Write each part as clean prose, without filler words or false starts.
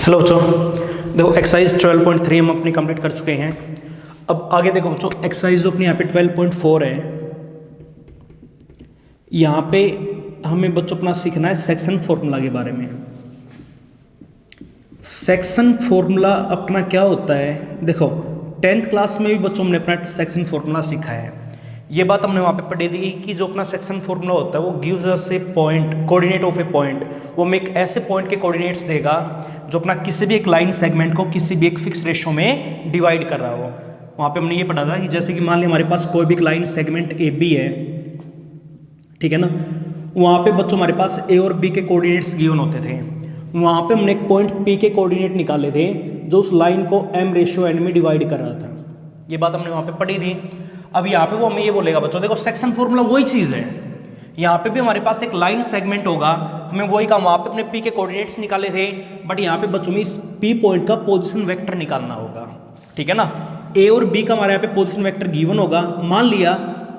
Hello बच्चों, देखो exercise 12.3 हम अपनी कंप्लीट कर चुके हैं। अब आगे देखो बच्चों, एक्सरसाइज जो अपनी यहाँ पे 12.4 है, यहाँ पे हमें बच्चों अपना सीखना है सेक्शन फॉर्मूला के बारे में। सेक्शन फॉर्मूला अपना क्या होता है, देखो 10th क्लास में भी बच्चों हमने अपना सेक्शन फॉर्मूला सीखा है। ये बात हमने वहाँ पे पढ़ी थी कि जो अपना सेक्शन फॉर्मूला होता है वो gives us A point, coordinate of a point. वो हमें एक ऐसे पॉइंट के कोऑर्डिनेट्स देगा जो अपना किसी भी एक लाइन सेगमेंट को किसी भी एक फिक्स रेशो में डिवाइड कर रहा हो। वहाँ पे हमने ये पढ़ा था कि जैसे कि मान लिया हमारे पास कोई भी एक लाइन सेगमेंट ए बी है, ठीक है ना। वहाँ पे बच्चों हमारे पास ए और बी के कोऑर्डिनेट्स गिवन होते थे। वहाँ पे हमने एक पॉइंट पी के कोऑर्डिनेट निकाले थे जो उस लाइन को m रेशियो n में डिवाइड कर रहा था। ये बात हमने वहाँ पे पढ़ी थी। अब यहाँ पे वो हमें ये बोलेगा बच्चों, देखो सेक्शन फॉर्मूला वही चीज़ है। यहाँ पे भी हमारे पास एक लाइन सेगमेंट होगा, हमें वही काम वहाँ पे अपने पी के कोऑर्डिनेट्स निकाले थे, बट यहाँ पे बच्चों में इस पी पॉइंट का पोजीशन वेक्टर निकालना होगा, ठीक है ना। ए और बी का हमारे यहाँ पे पोजीशन वेक्टर गिवन होगा। मान लिया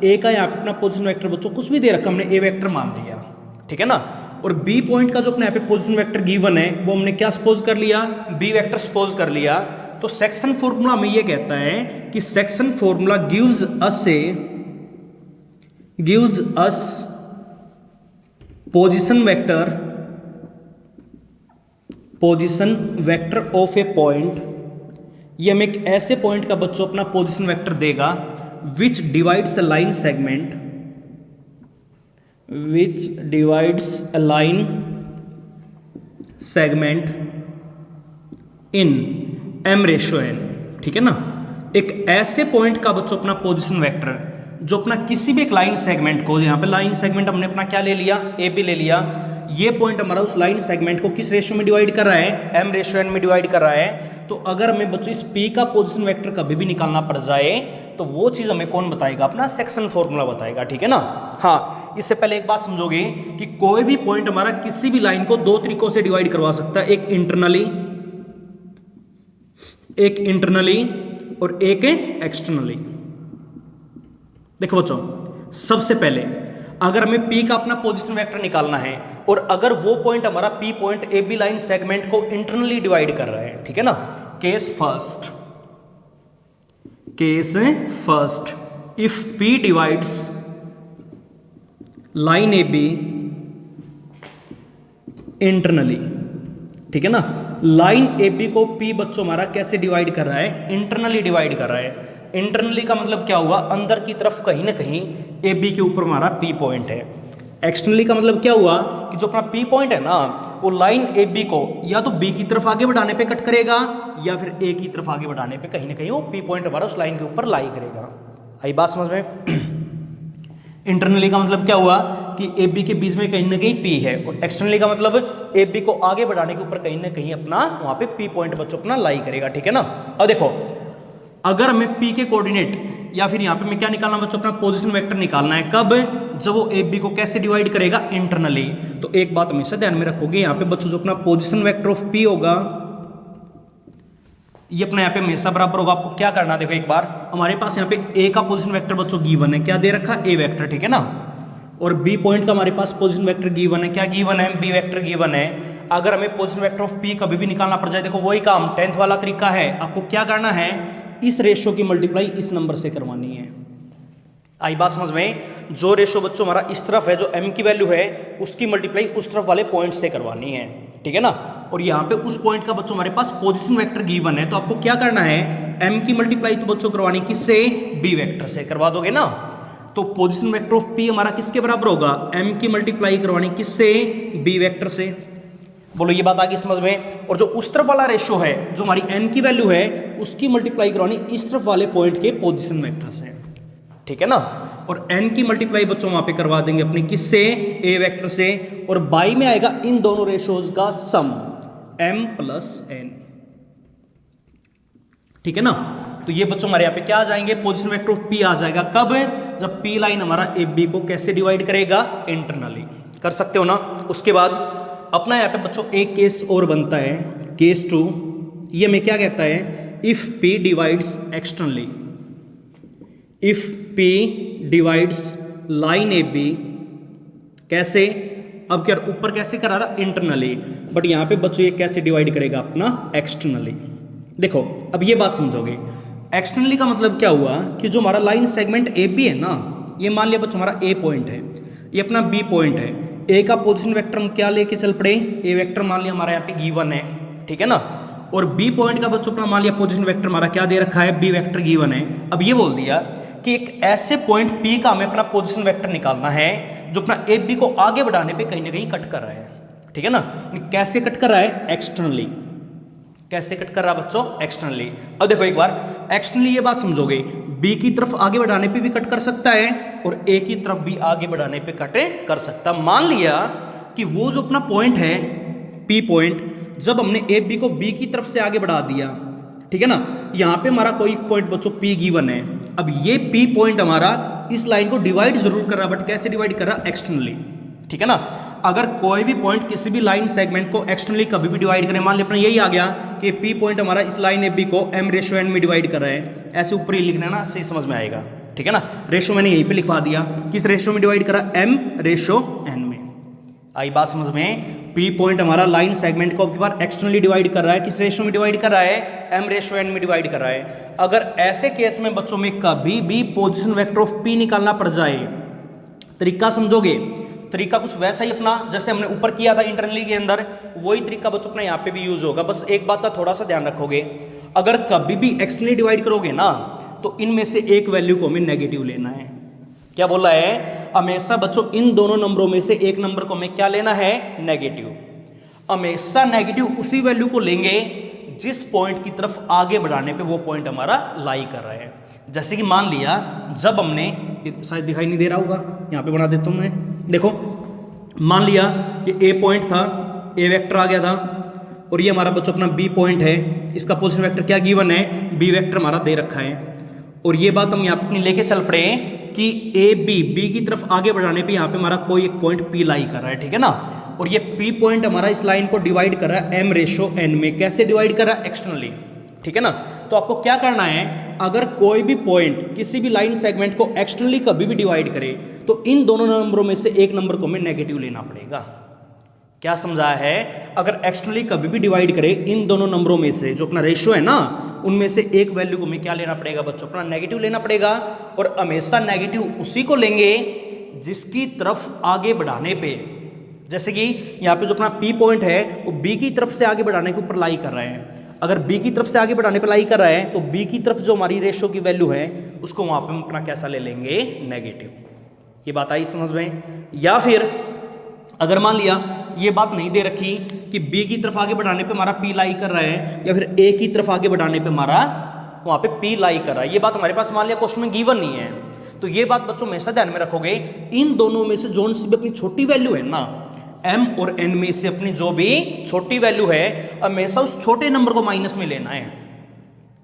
ए का यहाँ पे अपना पोजीशन वेक्टर बच्चों कुछ भी दे रखा, हमने ए वेक्टर मान लिया, ठीक है ना। और बी पॉइंट का जो अपने यहाँ पे पोजीशन वेक्टर गिवन है वो हमने क्या सपोज कर लिया, बी वेक्टर सपोज कर लिया। तो सेक्शन फॉर्मूला में ये कहता है कि section formula gives us position vector of a point. ये हमें एक ऐसे पॉइंट का बच्चों अपना पोजीशन वेक्टर देगा विच divides the line segment, which divides a line segment in m ratio n, ठीक है ना। एक ऐसे पॉइंट का बच्चों अपना पोजीशन वेक्टर जो अपना किसी भी एक लाइन सेगमेंट को, यहाँ पे लाइन सेगमेंट हमने अपना क्या ले लिया, ए बी ले लिया। ये पॉइंट हमारा उस लाइन सेगमेंट को किस रेशियो में डिवाइड कर रहा है, m रेशियो n में डिवाइड कर रहा है। तो अगर हमें बच्चों इस p का पोजीशन वेक्टर कभी भी निकालना पड़ जाए तो वो चीज हमें कौन बताएगा, अपना सेक्शन फॉर्मूला बताएगा, ठीक है ना। हाँ, इससे पहले एक बात समझोगे कि कोई भी पॉइंट हमारा किसी भी लाइन को दो तरीकों से डिवाइड करवा सकता है, एक इंटरनली और एक एक्सटर्नली। देखो बच्चों, सबसे पहले अगर हमें P का अपना पोजीशन वेक्टर निकालना है और अगर वो पॉइंट हमारा P point A B line segment को इंटरनली डिवाइड कर रहा है, ठीक है ना। Case first, if P divides line A B internally, ठीक है ना। लाइन ए बी को P बच्चों हमारा कैसे डिवाइड कर रहा है, इंटरनली डिवाइड कर रहा है। इंटरनली का मतलब क्या हुआ, अंदर की तरफ कहीं ना कहीं ए बी के ऊपर हमारा P पॉइंट है। एक्सटर्नली का मतलब क्या हुआ कि जो अपना P पॉइंट है ना, वो लाइन ए बी को या तो B की तरफ आगे बढ़ाने पे कट करेगा या फिर A की तरफ आगे बढ़ाने पे कहीं ना कहीं वो P पॉइंट हमारा उस लाइन के ऊपर लाई करेगा। आई बात समझ में। इंटरनली का मतलब क्या हुआ कि ए बी के बीच में कहीं ना कहीं P है, और एक्सटर्नली का मतलब ए बी को आगे बढ़ाने के ऊपर कहीं ना कहीं अपना वहां पे P पॉइंट बच्चों अपना लाई करेगा, ठीक है ना। अब देखो, अगर हमें P के कोऑर्डिनेट या फिर यहाँ पे हमें क्या निकालना बच्चों, अपना पोजीशन वेक्टर निकालना है। कब, जब वो ए बी को कैसे डिवाइड करेगा, इंटरनली। तो एक बात हमेशा ध्यान में रखोगे, यहाँ पे बच्चों जो अपना पोजीशन वेक्टर ऑफ P होगा ये अपना यहाँ पे हमेशा बराबर होगा। आपको क्या करना है, देखो एक बार हमारे पास यहाँ पे ए का पोजीशन वेक्टर बच्चों गिवन है, क्या दे रखा, ए वेक्टर, ठीक है ना। और बी पॉइंट का हमारे पास पोजीशन वेक्टर गिवन है, क्या गिवन है, बी वेक्टर गिवन है। अगर हमें पोजीशन वेक्टर ऑफ P कभी भी निकालना पड़ जाए, देखो वही काम 10th वाला तरीका है। आपको क्या करना है, इस रेशो की मल्टीप्लाई इस नंबर से करवानी है। आई बात समझ में। जो रेशो बच्चों हमारा इस तरफ है, जो m की वैल्यू है, उसकी मल्टीप्लाई उस तरफ वाले पॉइंट से करवानी है, ठीक है ना। और यहाँ पे उस पॉइंट का बच्चों हमारे पास पोजीशन वेक्टर गिवन है, तो आपको क्या करना है, m की मल्टीप्लाई तो बच्चों करवानी किससे, b वेक्टर से करवा दोगे ना। तो पोजीशन वेक्टर ऑफ P हमारा किसके बराबर होगा, m की मल्टीप्लाई करवानी किससे, b वेक्टर से। बोलो ये बात आ गई समझ में। और जो उस तरफ वाला रेशो है, जो हमारी n की वैल्यू है, उसकी मल्टीप्लाई करवानी इस तरफ वाले पॉइंट के पोजीशन वेक्टर से, ठीक है ना। और n की मल्टीप्लाई बच्चों वहां पे करवा देंगे अपनी किससे, a वेक्टर से। और बाई में आएगा इन दोनों रेशोज का सम, m प्लस n, ठीक है ना। तो ये बच्चों हमारे यहाँ पे क्या आ जाएंगे, पोजीशन वेक्टर ऑफ P आ जाएगा। कब, जब P लाइन हमारा ए बी को कैसे डिवाइड करेगा, इंटरनली। कर सकते हो ना। उसके बाद अपना यहाँ पे बच्चों एक केस और बनता है, केस 2। ये हमें क्या कहता है, if P divides externally, if P divides line A B कैसे, अब क्या ऊपर कैसे कर रहा था इंटरनली, बट यहाँ पे बच्चों ये कैसे डिवाइड करेगा अपना एक्सटर्नली। देखो अब ये बात समझोगे, एक्सटर्नली का मतलब क्या हुआ कि जो हमारा लाइन सेगमेंट ए बी है ना, ये मान लिया बच्चों हमारा ए पॉइंट है, ये अपना बी पॉइंट है, ए का पोजीशन वेक्टर हम क्या लेके चल पड़े, ए वेक्टर मान लिया हमारा यहाँ पे गिवन है, ठीक है ना, और बी पॉइंट का बच्चों अपना मान लिया पोजीशन वेक्टर हमारा क्या दे रखा है, बी वेक्टर गिवन है। अब ये बोल दिया कि एक ऐसे पॉइंट पी का हमें अपना पोजीशन वेक्टर निकालना है जो अपना ए बी को आगे बढ़ाने पे कहीं ना कहीं कट कर रहा है, ठीक है ना। कैसे कट कर रहा है, एक्सटर्नली। कैसे कट कर रहा है बच्चों, एक्सटर्नली। अब देखो एक बार एक्सटर्नली ये बात समझोगे, बी की तरफ आगे बढ़ाने पे भी कट कर सकता है और ए की तरफ भी आगे बढ़ाने पे कट कर सकता। मान लिया कि वो जो अपना पॉइंट है पी पॉइंट, जब हमने ए बी को बी की तरफ से आगे बढ़ा दिया, ठीक है ना, यहाँ पे हमारा कोई पॉइंट बच्चों पी गिवन है। अब ये पी पॉइंट हमारा इस लाइन को डिवाइड जरूर कर रहा है, बट कैसे डिवाइड कर रहा है, एक्सटर्नली, ठीक है ना। अगर कोई भी पॉइंट किसी भी लाइन सेगमेंट को एक्सटर्नली कभी भी डिवाइड करें, मान लिया अपना यही आ गया कि पी पॉइंट हमारा इस लाइन ए बी को एम रेशो एन में डिवाइड कर रहा है, ऐसे ऊपर ही लिखना ना, सही समझ में आएगा, ठीक है ना। रेशो मैंने यहीं पे लिखवा दिया, किस रेशो में डिवाइड करा, एम रेशो एन में। आई बात समझ में, पी पॉइंट हमारा लाइन सेगमेंट को अब की बार एक्सटर्नली डिवाइड कर रहा है, किस रेशो में डिवाइड कर रहा है, एम रेशो एन में डिवाइड कर रहा है। अगर ऐसे केस में बच्चों में कभी भी पोजीशन वेक्टर ऑफ पी निकालना पड़ जाए, तरीका समझोगे, तरीका कुछ वैसा ही अपना जैसे हमने ऊपर किया था इंटरनली के अंदर, वही तरीका बच्चों अपना यहाँ पे भी यूज होगा। बस एक बात का थोड़ा सा ध्यान रखोगे, अगर कभी भी एक्सटर्नली डिवाइड करोगे ना, तो इनमें से एक वैल्यू को हमें नेगेटिव लेना है। क्या बोला है, हमेशा बच्चों इन दोनों नंबरों में से एक नंबर को हमें क्या लेना है, नेगेटिव। हमेशा नेगेटिव उसी वैल्यू को लेंगे जिस पॉइंट की तरफ आगे बढ़ाने पे वो पॉइंट हमारा लाई कर रहा है। जैसे कि मान लिया जब हमने, शायद दिखाई नहीं दे रहा होगा, यहाँ पे बना देता हूँ मैं, देखो मान लिया कि ए पॉइंट था, ए वेक्टर आ गया था, और ये हमारा बच्चों अपना बी पॉइंट है, इसका पोजीशन वेक्टर क्या गिवन है, बी वेक्टर हमारा दे रखा है। और ये बात हम यहाँ पे लेके चल पड़े कि ए बी की तरफ आगे बढ़ाने पे यहाँ पे हमारा कोई एक पॉइंट पी लाई कर रहा है, ठीक है ना। और ये पी पॉइंट हमारा इस लाइन को डिवाइड कर रहा है एम रेशो एन में। कैसे डिवाइड कर रहा है, एक्सटर्नली, ठीक है ना। तो आपको क्या करना है, अगर कोई भी पॉइंट किसी भी लाइन सेगमेंट को एक्सटर्नली कभी भी डिवाइड करे, तो इन दोनों नंबरों में से एक नंबर को हमें नेगेटिव लेना पड़ेगा। क्या समझा है, अगर एक्सटर्नली कभी भी डिवाइड करे इन दोनों नंबरों में से जो अपना रेशियो है ना, उनमें से एक वैल्यू को हमें क्या लेना पड़ेगा बच्चों, अपना नेगेटिव लेना पड़ेगा। और हमेशा नेगेटिव उसी को लेंगे जिसकी तरफ आगे बढ़ाने पे, जैसे कि यहाँ पे जो अपना पी पॉइंट है वो बी की तरफ से आगे बढ़ाने के ऊपर लाई कर रहा है। अगर बी की तरफ से आगे बढ़ाने पे लाई कर रहा है, तो बी की तरफ जो हमारी रेशियो की वैल्यू है उसको वहां पे हम अपना कैसा ले लेंगे, नेगेटिव। ये बात आई समझ में। या फिर अगर मान लिया ये बात नहीं दे रखी कि बी की तरफ आगे बढ़ाने पे हमारा पी लाई कर रहा है, या फिर ए की तरफ आगे बढ़ाने पे हमारा वहां पे पी लाई कर रहा है, ये बात हमारे पास मान लिया क्वेश्चन में गिवन नहीं है, तो ये बात बच्चों हमेशा ध्यान में रखोगे, इन दोनों में से जो सी भी अपनी छोटी वैल्यू है ना, m और n में से अपनी जो भी छोटी वैल्यू है, हमेशा उस छोटे नंबर को माइनस में लेना है।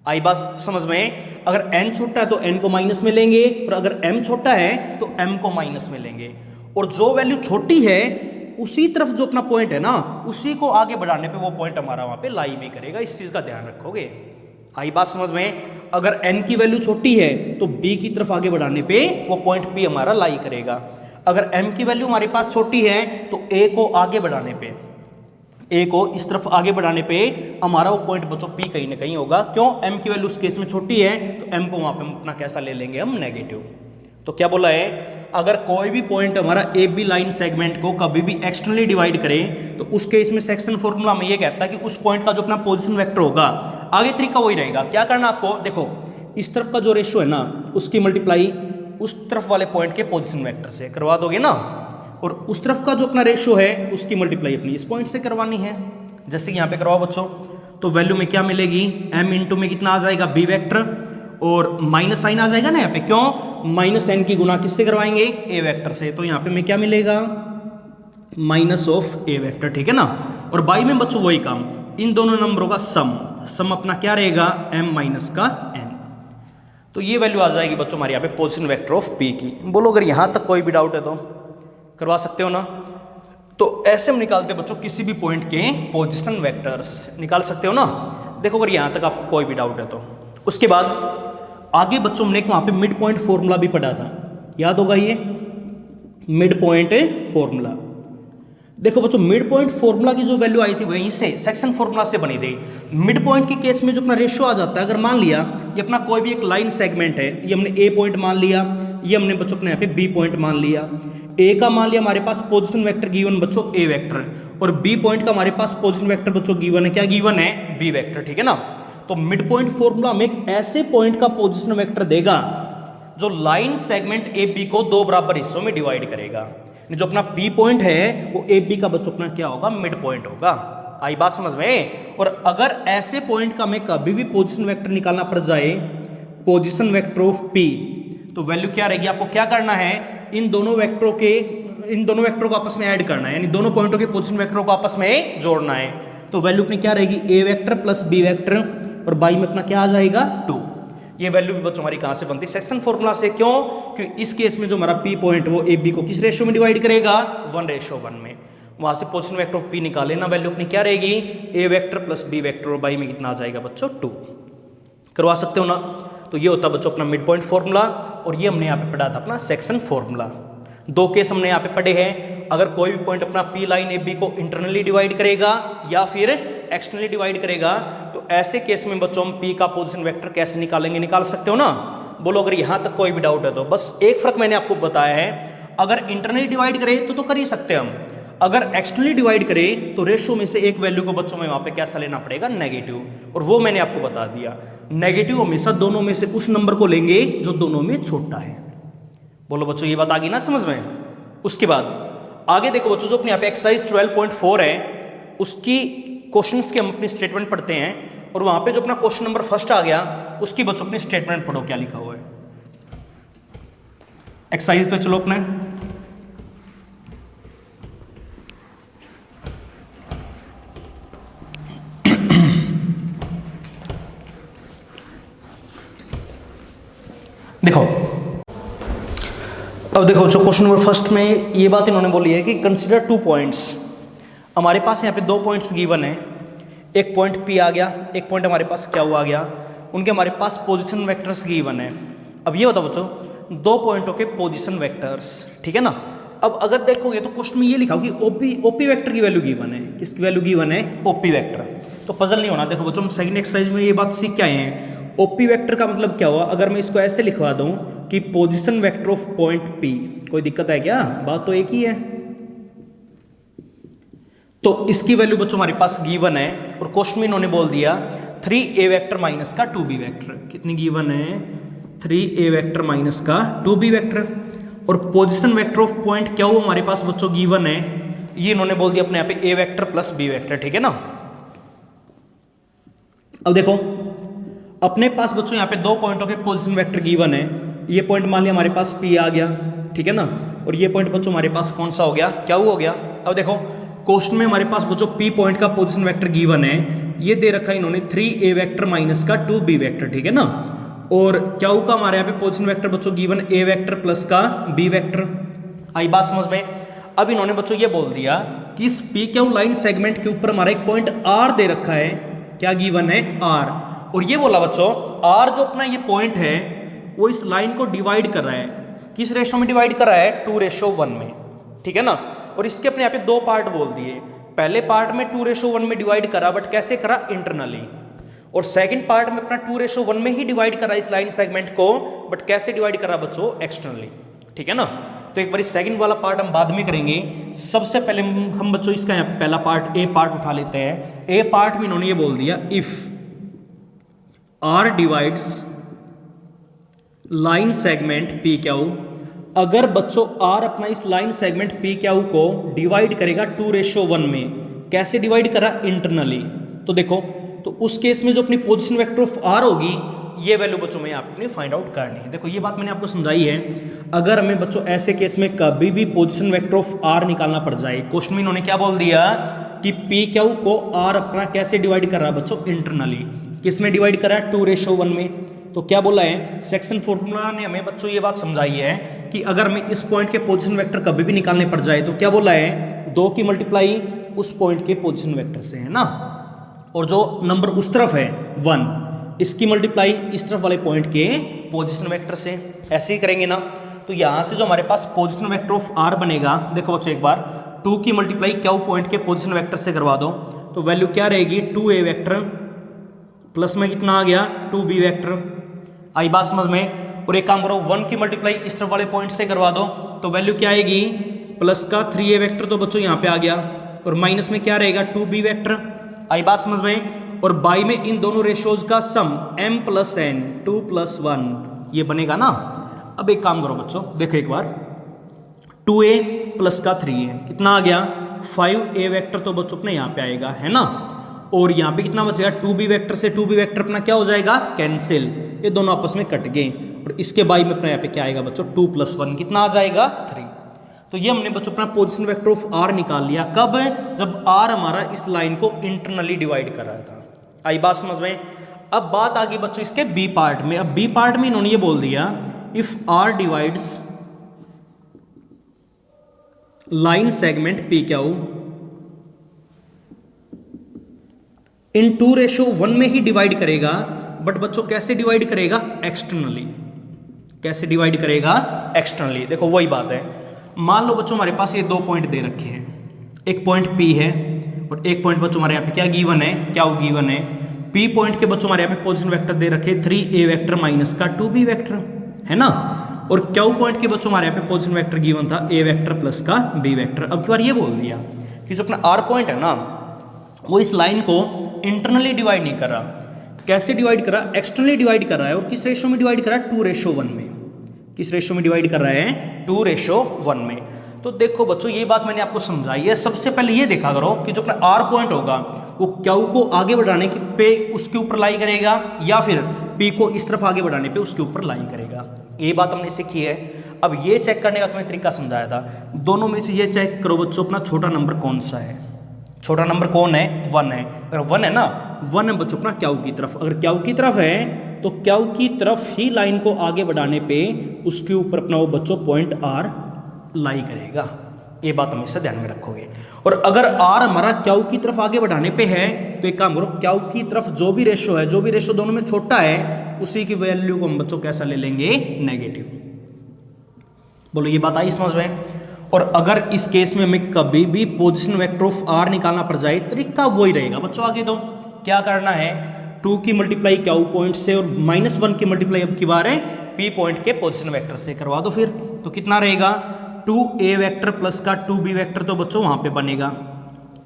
आई बात समझ में, अगर n छोटा है तो n को माइनस में लेंगे, और अगर m छोटा है तो m को माइनस में लेंगे। और जो वैल्यू छोटी है उसी तरफ जो अपना पॉइंट है ना, उसी को आगे बढ़ाने पे वो पॉइंट हमारा वहां पे लाई में करेगा। इस चीज का ध्यान रखोगे। आई बात समझ में, अगर n की वैल्यू छोटी है तो b की तरफ आगे बढ़ाने पे वो पॉइंट p हमारा लाई करेगा। अगर m की वैल्यू हमारे पास छोटी है तो a को आगे बढ़ाने पे, a को इस तरफ आगे बढ़ाने पे हमारा वो पॉइंट बच्चों p कहीं ना कहीं होगा। क्यों, m की वैल्यू उस केस में छोटी है तो m को वहां पे हम अपना कैसा ले लेंगे, हम नेगेटिव। तो क्या बोला है, अगर कोई भी पॉइंट हमारा ए बी लाइन सेगमेंट को कभी भी एक्सटर्नली डिवाइड करे, तो उस केस में सेक्शन फॉर्मूला में ये कहता है कि उस पॉइंट का जो अपना पोजीशन वेक्टर होगा, आगे तरीका वही रहेगा। क्या करना आपको, देखो इस तरफ का जो रेशियो है ना, उसकी मल्टीप्लाई उस तरफ वाले पॉइंट के पोजीशन वेक्टर से करवा दोगे ना, और उस तरफ का जो अपना रेशियो है उसकी मल्टीप्लाई अपनी इस पॉइंट से करवानी है। जैसे कि यहाँ पे करवाओ बच्चों, तो वैल्यू में क्या मिलेगी, m इंटू में कितना आ जाएगा, b वेक्टर, और माइनस साइन आ जाएगा ना यहाँ पे, क्यों, माइनस n की गुना किससे करवाएंगे, a वेक्टर से। तो यहाँ पे में क्या मिलेगा, माइनस ऑफ a वेक्टर, ठीक है ना। और बाई में बच्चों वही काम, इन दोनों नंबरों का सम अपना क्या रहेगा, m माइनस का n। तो ये वैल्यू आ जाएगी बच्चों हमारे यहाँ पे पोजीशन वेक्टर ऑफ p की। बोलो अगर यहाँ तक कोई भी डाउट है तो करवा सकते हो ना। तो ऐसे हम निकालते हैं बच्चों किसी भी पॉइंट के पोजीशन वेक्टर्स, निकाल सकते हो ना। देखो अगर यहाँ तक आपको कोई भी डाउट है तो। उसके बाद आगे बच्चों हमने वहाँ पे मिड पॉइंट फॉर्मूला भी पढ़ा था, याद होगा ये मिड पॉइंट फॉर्मूला। देखो बच्चों मिड पॉइंट फॉर्मूला की जो वैल्यू आई थी वहीं से सेक्शन फॉर्मूला से बनी थी। मिड पॉइंट के केस में जो अपना रेशियो आ जाता है, अगर मान लिया ये अपना कोई भी एक लाइन सेगमेंट है, ये हमने ए पॉइंट मान लिया, ये हमने बच्चों अपने यहाँ पे बी पॉइंट मान लिया। ए का मान लिया हमारे पास पोजिशन वेक्टर गिवन बच्चों ए वेक्टर, और बी पॉइंट का हमारे पास पोजिशन वेक्टर बच्चों गिवन है, क्या गिवन है, बी वेक्टर, ठीक है ना। तो मिड पॉइंट फॉर्मूला में एक ऐसे पॉइंट का पोजिशन वेक्टर देगा जो लाइन सेगमेंट ए बी को दो बराबर हिस्सों में डिवाइड करेगा। जो अपना पी पॉइंट है वो ए बी का बच्चों अपना क्या होगा, मिड पॉइंट होगा। आई बात समझ में। और अगर ऐसे पॉइंट का हमें कभी भी पोजीशन वेक्टर निकालना पड़ जाए, पोजीशन वेक्टर ऑफ पी, तो वैल्यू क्या रहेगी, आपको क्या करना है, इन दोनों वेक्टरों को आपस में ऐड करना है, यानी दोनों पॉइंटों के पोजीशन वेक्टरों को आपस में जोड़ना है। तो वैल्यू अपनी क्या रहेगी, ए वेक्टर प्लस बी वेक्टर, और बाई में अपना क्या आ जाएगा, 2। ये वैल्यू भी बच्चों हमारी कहां से बनती है, सेक्शन फॉर्मूला से। क्यों, क्योंकि इस केस में जो हमारा पी पॉइंट वो ए बी को किस रेशियो में डिवाइड करेगा, 1:1 में। वहां से पोजीशन वेक्टर ऑफ पी निकाले ना, वैल्यू अपनी क्या रहेगी, ए वेक्टर प्लस बी वेक्टर, और बाई में कितना आ जाएगा बच्चों, 2। करवा सकते हो ना। तो ये होता है बच्चों अपना मिड पॉइंट फॉर्मूला, और ये हमने यहाँ पे पढ़ा था अपना सेक्शन फॉर्मूला। दो केस हमने यहाँ पे पढ़े हैं, अगर कोई भी पॉइंट अपना पी लाइन ए बी को इंटरनली डिवाइड करेगा या फिर एक्सटर्नली डिवाइड करेगा, तो ऐसे केस में बच्चों हम पी का पोजीशन वेक्टर कैसे निकालेंगे, निकाल सकते हो ना। बोलो अगर यहाँ तक कोई भी डाउट है तो। बस एक फर्क मैंने आपको बताया है, अगर इंटरनली डिवाइड करे तो कर ही सकते हैं हम, अगर एक्सटर्नली डिवाइड करे तो रेशियो में से एक वैल्यू को बच्चों में वहां पे कैसा लेना पड़ेगा, नेगेटिव। और वो मैंने आपको बता दिया, नेगेटिव हमेशा दोनों में से उस नंबर को लेंगे जो दोनों में छोटा है। बोलो बच्चों ये बात आ गई ना समझ में। उसके बाद आगे देखो बच्चों, जो अपने यहाँ पे एक्सरसाइज 12.4 है उसकी क्वेश्चंस के हम अपनी स्टेटमेंट पढ़ते हैं, और वहां पे जो अपना क्वेश्चन नंबर फर्स्ट आ गया उसकी बच्चों अपनी स्टेटमेंट पढ़ो क्या लिखा हुआ है। एक्सरसाइज पे चलो अपने। देखो अब देखो जो क्वेश्चन नंबर फर्स्ट में ये बात इन्होंने बोली है कि कंसीडर 2 पॉइंट्स। हमारे पास यहाँ पे 2 पॉइंट्स गिवन है, एक पॉइंट P आ गया, एक पॉइंट हमारे पास क्या हुआ गया, उनके हमारे पास पोजीशन वेक्टर्स गिवन है। अब ये बताओ बच्चों 2 पॉइंटों के पोजीशन वेक्टर्स, ठीक है ना। अब अगर देखोगे तो क्वेश्चन में ये लिखा हो कि ओपी वेक्टर की वैल्यू गिवन है, किसकी वैल्यू गिवन है, ओपी वेक्टर। तो पजल नहीं होना। देखो बच्चों हम सेकंड एक्सरसाइज में ये बात सीख के आए हैं, ओपी वेक्टर का मतलब क्या हुआ। अगर मैं इसको ऐसे लिखवा दूं कि position vector of point P, कोई दिक्कत है क्या, बात तो एक ही है। तो इसकी वैल्यू बच्चों हमारे पास गिवन है, और क्वेश्चन में इन्होंने बोल दिया 3a वेक्टर माइनस का 2b वेक्टर। कितनी गिवन है, 3a वेक्टर माइनस का 2b वेक्टर। और पोजीशन वेक्टर ऑफ पॉइंट क्या हुआ हमारे पास बच्चों गिवन है, ये इन्होंने बोल दिया अपने यहाँ पे a vector plus b vector, ठीक है ना। अब देखो अपने पास बच्चों यहाँ पे 2 पॉइंटों के पोजीशन वेक्टर गिवन है। ये पॉइंट मान लिया हमारे पास P आ गया, ठीक है ना, और ये पॉइंट बच्चों हमारे पास कौन सा हो गया, क्या हो गया। अब देखो क्वेश्चन में हमारे पास बच्चों P पॉइंट का पोजीशन वेक्टर गिवन है, ये दे रखा है इन्होंने 3a वेक्टर माइनस का 2b वेक्टर, ठीक है ना। और क्या का हमारे यहाँ पे पोजीशन वेक्टर बच्चों गिवन a वेक्टर प्लस का b वेक्टर। आई बात समझ में। अब इन्होंने बच्चों ये बोल दिया कि इस P क्यू लाइन सेगमेंट के ऊपर हमारा एक पॉइंट R दे रखा है, क्या गिवन है, R। और ये बोला बच्चों R जो अपना ये पॉइंट है वो इस लाइन को डिवाइड कर रहा है, किस रेशो में डिवाइड कर रहा है, 2:1 में, ठीक है ना। और इसके अपने यहाँ पे 2 पार्ट बोल दिए, पहले पार्ट में 2:1 में डिवाइड करा, बट कैसे करा, इंटरनली। और सेकंड पार्ट में अपना 2:1 में ही डिवाइड करा इस लाइन सेगमेंट को, बट कैसे डिवाइड करा बच्चों, एक्सटर्नली, ठीक है ना। तो एक बार सेकंड वाला पार्ट हम बाद में करेंगे, सबसे पहले हम बच्चों इसका यहाँ पे पहला पार्ट ए पार्ट उठा लेते हैं। ए पार्ट में इन्होंने ये बोल दिया if R divides line segment P Q, अगर बच्चों R अपना इस लाइन सेगमेंट पी क्यू को डिवाइड करेगा 2:1 में, कैसे डिवाइड करा, इंटरनली। तो देखो तो उस केस में जो अपनी पोजीशन वेक्टर ऑफ R होगी, ये वैल्यू बच्चों में आपने फाइंड आउट करनी है। देखो ये बात मैंने आपको समझाई है, अगर हमें बच्चों ऐसे केस में कभी भी पोजीशन वेक्टर ऑफ R निकालना पड़ जाए, क्वेश्चन में इन्होंने क्या बोल दिया कि पी क्यू को R अपना कैसे डिवाइड कर रहा है बच्चों, इंटरनली। किस में डिवाइड करा है, 2:1 में। तो क्या बोला है, सेक्शन फॉर्मूला ने हमें बच्चों ये बात समझाई है कि अगर हमें इस पॉइंट के पोजीशन वेक्टर कभी भी निकालने पड़ जाए तो क्या बोला है, 2 की मल्टीप्लाई उस पॉइंट के पोजीशन वेक्टर से है ना, और जो नंबर उस तरफ है 1, इसकी मल्टीप्लाई इस तरफ वाले पॉइंट के पोजीशन वेक्टर से। ऐसे ही करेंगे ना। तो यहां से जो हमारे पास पोजीशन वेक्टर ऑफ R बनेगा, देखो बच्चों एक बार 2 की मल्टीप्लाई क्यू पॉइंट के पोजीशन वेक्टर से करवा दो तो वैल्यू क्या रहेगी 2a वेक्टर प्लस में कितना आ गया 2b वेक्टर। आई बात समझ में। और एक काम करो 1 की मल्टीप्लाई इस तरफ वाले पॉइंट से करवा दो तो वैल्यू क्या आएगी प्लस का 3a वेक्टर तो बच्चों यहाँ पे आ गया और माइनस में क्या रहेगा 2b वेक्टर। आई बात समझ में। और बाई में इन दोनों रेशियोज का सम m प्लस n 2 प्लस 1 ये बनेगा ना। अब एक काम करो बच्चों देखो एक बार 2a प्लस का 3a कितना आ गया 5a वेक्टर तो बच्चों अपने यहाँ पे आएगा है ना। और यहाँ पे कितना बचेगा 2b वेक्टर से 2b वेक्टर अपना क्या हो जाएगा कैंसिल, ये दोनों आपस में कट गए। और इसके बाई में अपना यहाँ पे क्या आएगा बच्चों 2 प्लस 1 कितना आ जाएगा 3। तो ये हमने बच्चों अपना पोजीशन वेक्टर ऑफ r निकाल लिया। कब? जब r हमारा इस लाइन को इंटरनली डिवाइड कर रहा था। आई बात समझ में। अब बात आ गई बच्चों इसके बी पार्ट में। अब बी पार्ट में इन्होंने ये बोल दिया if r divides line segment P Q in 2:1 में ही डिवाइड करेगा, बट बच्चों कैसे डिवाइड करेगा एक्सटर्नली। कैसे डिवाइड करेगा एक्सटर्नली। देखो वही बात है, मान लो बच्चों हमारे पास ये 2 पॉइंट दे रखे हैं, एक पॉइंट P है और एक पॉइंट बच्चों हमारे यहाँ पे क्या गिवन है, क्या गिवन है P पॉइंट के बच्चों हमारे यहाँ पे पोजीशन वेक्टर दे रखे 3a वेक्टर माइनस का 2b वेक्टर है ना। और Q पॉइंट के बच्चों हमारे यहाँ पे पोजीशन वेक्टर गिवन था a वेक्टर प्लस का b वेक्टर। अब की बार ये बोल दिया कि जो अपना r पॉइंट है ना वो इस लाइन को इंटरनली डिवाइड नहीं कर रहा। कैसे डिवाइड कर रहा? एक्सटर्नली डिवाइड कर रहा है। और किस रेशियो में डिवाइड कर रहा है 2:1 में। किस रेशियो में डिवाइड कर रहा है 2:1 में। तो देखो बच्चों ये बात मैंने आपको समझाई है। सबसे पहले ये देखा करो कि जो अपना r पॉइंट होगा वो Q को आगे बढ़ाने के पे उसके ऊपर लाई करेगा या फिर P को इस तरफ आगे बढ़ाने पे उसके ऊपर लाई करेगा। ये बात हमने सीखी है। अब ये चेक करने का तुम्हें तरीका समझाया था। दोनों में से ये चेक करो बच्चों अपना छोटा नंबर कौन सा है। छोटा नंबर कौन है 1 है। अगर 1 है ना 1 है बच्चों अपना Q की तरफ। अगर Q की तरफ है तो Q की तरफ ही लाइन को आगे बढ़ाने पे उसके ऊपर अपना वो बच्चों पॉइंट R लाई करेगा। ये बात हमेशा ध्यान में रखोगे। और अगर R हमारा Q की तरफ आगे बढ़ाने पे है तो एक काम करो Q की तरफ जो भी रेशो है, जो भी रेशो दोनों में छोटा है उसी की वैल्यू को हम बच्चों कैसा ले लेंगे नेगेटिव। बोलो ये बात आई समझ में। और अगर इस केस में हमें कभी भी पोजीशन वेक्टर ऑफ R निकालना पड़ जाए तरीका वही रहेगा बच्चों। आगे तो क्या करना है 2 की मल्टीप्लाई Q पॉइंट से और -1 की मल्टीप्लाई अब की बार है P पॉइंट के पोजीशन वेक्टर से करवा दो। फिर तो कितना रहेगा 2a वेक्टर प्लस का 2b वेक्टर तो बच्चों वहां पे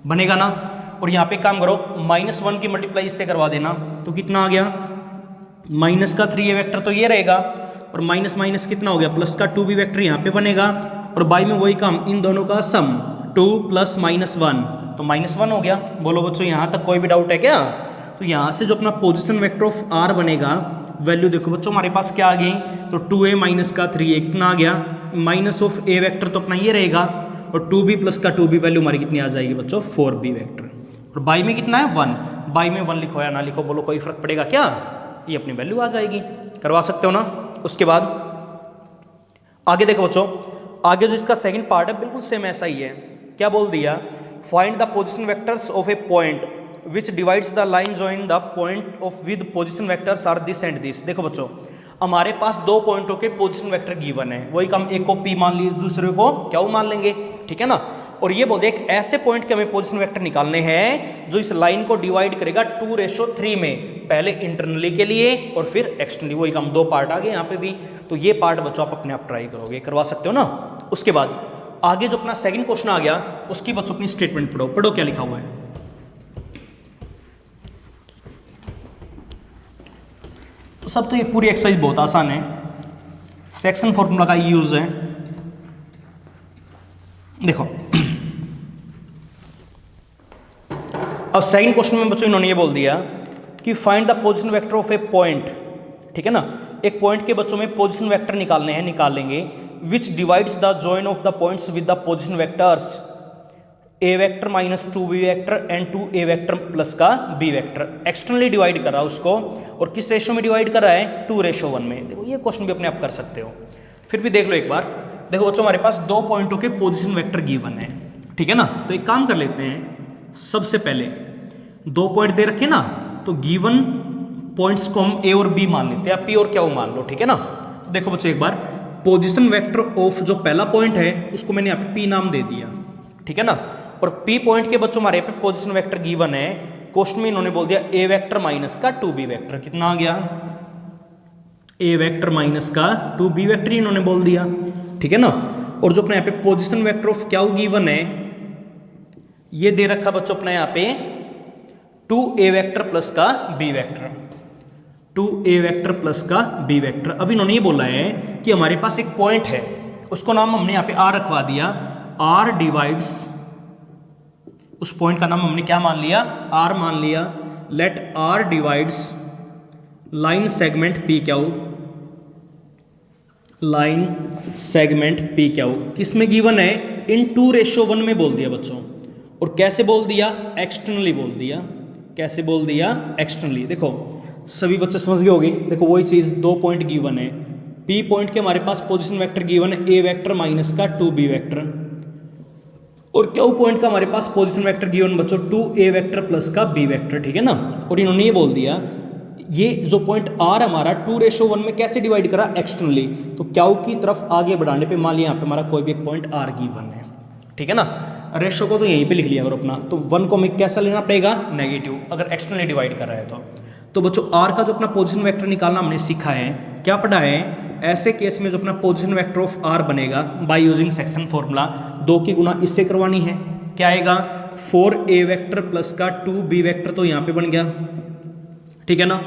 बनेगा ना। और यहाँ पे काम करो -1 की मल्टीप्लाई इससे करवा देना तो कितना आ गया माइनस का 3a वेक्टर तो ये रहेगा और माइनस माइनस कितना हो गया प्लस का 2b वेक्टर यहाँ पे बनेगा। और बाई में वही काम इन दोनों का सम 2 + -1 तो -1 हो गया। बोलो बच्चों यहाँ तक कोई भी डाउट है क्या? तो यहाँ से जो अपना पोजीशन वेक्टर ऑफ R बनेगा वैल्यू देखो बच्चों हमारे पास क्या आ गई तो 2a माइनस का 3a कितना आ गया माइनस ऑफ a वेक्टर तो अपना ये रहेगा और 2b प्लस का 2b वैल्यू हमारी कितनी आ जाएगी बच्चों 4b वेक्टर। और बाई में कितना है 1, बाई में 1 लिखो या ना लिखो बोलो कोई फर्क पड़ेगा क्या? ये अपनी वैल्यू आ जाएगी। करवा सकते हो ना। उसके बाद आगे देखो बच्चों, आगे जो इसका सेकंड पार्ट है बिल्कुल सेम ऐसा ही है। क्या बोल दिया find the position vectors of a point which divides the line join the point of with position vectors are this and this. देखो बच्चों हमारे पास 2 पॉइंटों के पोजीशन वेक्टर गिवन है, वही हम एक को P मान लिए दूसरे को Q मान लेंगे, ठीक है ना। और ये बोलते हैं एक ऐसे पॉइंट के हमें पोजीशन वेक्टर निकालने हैं जो इस लाइन को डिवाइड करेगा 2:3 में, पहले इंटरनली के लिए और फिर एक्सटर्नली। वही हम 2 पार्ट आ गए यहाँ पे भी। तो ये पार्ट बच्चों आप अपने आप ट्राई करोगे, करवा सकते हो ना। उसके बाद आगे जो अपना सेकंड क्वेश्चन आ गया उसकी बच्चों अपनी स्टेटमेंट पढ़ो क्या लिखा हुआ है। सब तो ये पूरी एक्सरसाइज बहुत आसान है, सेक्शन फॉर्मूला का यूज है। देखो अब सेकंड क्वेश्चन में बच्चों इन्होंने ये बोल दिया कि find the position vector of a point, ठीक है ना। एक पॉइंट के बच्चों में पोजीशन वेक्टर निकालने हैं, निकाल लेंगे विच divides the join of the points with the position vectors a vector minus 2b vector and 2a vector plus का b वेक्टर। एक्सटर्नली डिवाइड कर रहा है उसको और किस रेशियो में डिवाइड कर रहा है 2:1 में। देखो ये क्वेश्चन भी अपने आप कर सकते हो। फिर भी देख लो एक बार। देखो बच्चों हमारे पास 2 पॉइंटों के पोजीशन वेक्टर गिवन है, ठीक है ना। तो एक काम कर लेते हैं, सबसे पहले 2 पॉइंट दे रखे ना तो गिवन पॉइंट्स को हम a और b मान लेते हैं, p और Q मान लो, ठीक है ना। तो देखो बच्चों एक बार पोजीशन वेक्टर ऑफ जो पहला पॉइंट है उसको मैंने यहाँ पे p नाम दे दिया, ठीक है ना। और पी पॉइंट के बच्चों हमारे पे पोजीशन वेक्टर गिवन है, क्वेश्चन में इन्होंने बोल दिया ए वेक्टर माइनस का 2b वेक्टर, कितना आ गया ए वेक्टर माइनस का 2b वेक्टर ही इन्होंने बोल दिया, ठीक है ना। और जो अपने यहाँ पे पोजीशन वेक्टर ऑफ क्या गिवन है, ये दे रखा बच्चों अपना यहाँ पे 2a वेक्टर प्लस का b vector, 2a vector plus का b वेक्टर। अब इन्होंने ये बोला है कि हमारे पास एक पॉइंट है, उसको नाम हमने यहाँ पे r रखवा दिया, r डिवाइड्स, उस पॉइंट का नाम हमने क्या मान लिया, r मान लिया। Let r divides line segment P Q, line segment P Q किस में गिवन है, इन 2:1 में बोल दिया बच्चों। और कैसे बोल दिया, एक्सटर्नली बोल दिया। कैसे बोल दिया, एक्सटर्नली। देखो सभी बच्चे समझ गए होंगे, देखो वही चीज, 2 पॉइंट गिवन है, पी पॉइंट के हमारे पास पोजीशन वेक्टर गिवन है ए वेक्टर माइनस का 2b वेक्टर, और क्यू पॉइंट का हमारे पास पोजीशन वेक्टर गिवन बच्चों 2a वेक्टर प्लस का b वेक्टर, ठीक है ना। और इन्होंने ये बोल दिया ये जो पॉइंट r हमारा 2:1 में कैसे डिवाइड करा, एक्सटर्नली। तो क्यू की तरफ आगे बढ़ाने पे मान लिया यहाँ पे हमारा कोई भी एक पॉइंट r गिवन है, ठीक है ना। रेशो को तो यहीं पे लिख लिया अगर अपना, तो 1 को हमें कैसा लेना पड़ेगा, नेगेटिव, अगर एक्सटर्नली डिवाइड कर रहा है तो बच्चों r का जो अपना पोजीशन वेक्टर निकालना हमने सीखा है, क्या पढ़ा है, ऐसे केस में जो अपना पोजीशन वेक्टर ऑफ r बनेगा बाय यूजिंग सेक्शन फॉर्मूला, 2 की गुना इससे करवानी है, क्या आएगा 4a वेक्टर प्लस का 2b वेक्टर, तो यहाँ पे बन गया, ठीक है ना।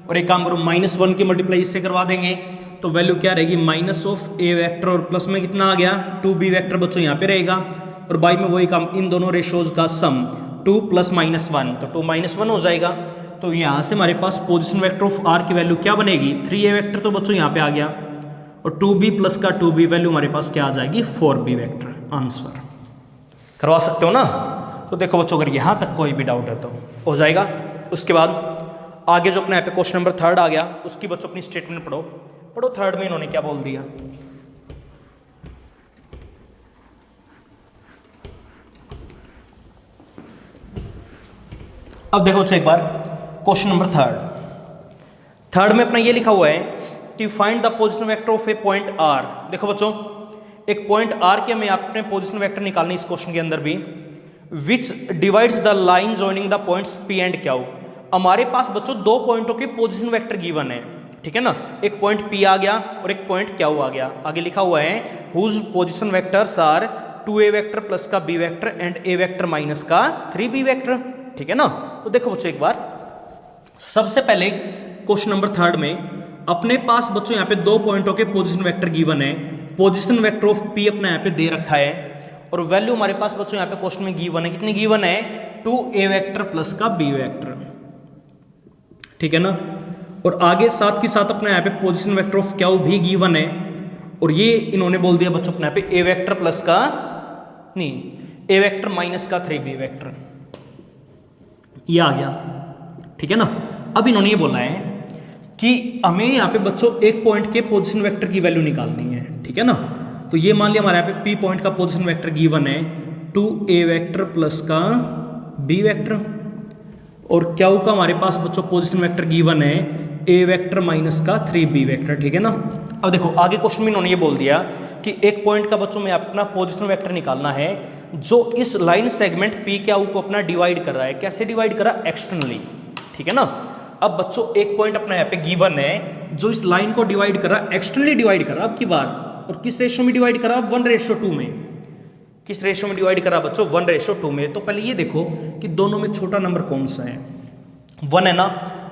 और एक काम करो, -1 की मल्टीप्लाई इससे करवा देंगे, तो वैल्यू क्या रहेगी, माइनस ऑफ a वेक्टर, और प्लस में कितना आ गया 2b वेक्टर बच्चों यहाँ पे रहेगा, और बाई में वही काम, इन दोनों रेशोज का सम 2 + -1, तो 2 - 1 हो जाएगा। तो यहाँ से हमारे पास पोजीशन वेक्टर ऑफ r की वैल्यू क्या बनेगी, 3a वेक्टर तो बच्चों यहाँ पे आ गया, और 2b प्लस का 2b वैल्यू हमारे पास क्या आ जाएगी, 4b वेक्टर। आंसर करवा सकते हो ना। तो देखो बच्चों अगर यहाँ तक कोई भी डाउट है तो हो जाएगा। उसके बाद आगे जो अपने यहाँ पे क्वेश्चन नंबर 3 आ गया, उसकी बच्चों अपनी स्टेटमेंट पढ़ो 3 में इन्होंने क्या बोल दिया। अब देखो बच्चों एक बार क्वेश्चन नंबर 3 में अपना ये लिखा हुआ है कि find the position vector of a point r। देखो बच्चों एक पॉइंट r के हमें अपने पोजीशन वेक्टर निकालने इस क्वेश्चन के अंदर भी, विच divides the line joining the points p and q। हमारे पास बच्चों 2 पॉइंटों के पोजीशन वेक्टर गिवन है, ठीक है ना। एक पॉइंट p आ गया और एक पॉइंट q आ गया। आगे लिखा हुआ है whose position vectors are 2a vector plus का b vector and a vector minus का 3b वेक्टर, ठीक है ना। तो देखो बच्चों एक बार सबसे पहले क्वेश्चन नंबर 3 में अपने पास बच्चों यहाँ पे 2 पॉइंटों के पोजीशन वेक्टर गिवन है, पोजीशन वेक्टर ऑफ p अपना यहाँ पे दे रखा है, और वैल्यू हमारे पास बच्चों यहाँ पे क्वेश्चन में गिवन है, कितनी गिवन है 2a वेक्टर प्लस का b वेक्टर, ठीक है ना। और आगे साथ के साथ अपना यहाँ पे पोजीशन वेक्टर ऑफ q भी गिवन है, और ये इन्होंने बोल दिया बच्चों अपने यहाँ पे a वेक्टर प्लस का a वेक्टर माइनस का 3b वेक्टर, ये आ गया, ठीक है ना। अब इन्होंने ये बोला है कि हमें यहाँ पे बच्चों एक पॉइंट के पोजीशन वेक्टर की वैल्यू निकालनी है, ठीक है ना। तो ये मान लिया हमारे यहाँ पे p पॉइंट का पोजीशन वेक्टर गिवन है 2a वेक्टर प्लस का b वेक्टर, और q का हमारे पास बच्चों पोजीशन वेक्टर गिवन है a वेक्टर माइनस का 3b वेक्टर, ठीक है ना। अब देखो आगे क्वेश्चन में इन्होंने ये बोल दिया कि एक पॉइंट का बच्चों में अपना पोजीशन वेक्टर निकालना है जो इस लाइन सेगमेंट p q को अपना डिवाइड कर रहा है। कैसे डिवाइड कर रहा है, एक्सटर्नली, ठीक है ना। अब बच्चों एक पॉइंट अपना यहाँ पे गिवन है जो इस लाइन को डिवाइड कर रहा है, एक्सटर्नली डिवाइड कर रहा है अब की बार, और किस रेशो में डिवाइड कर रहा है, 1:2 में। किस रेशो में डिवाइड कर रहा है बच्चों, 1:2 में। तो पहले ये देखो कि दोनों में छोटा नंबर कौन सा है, 1 है ना।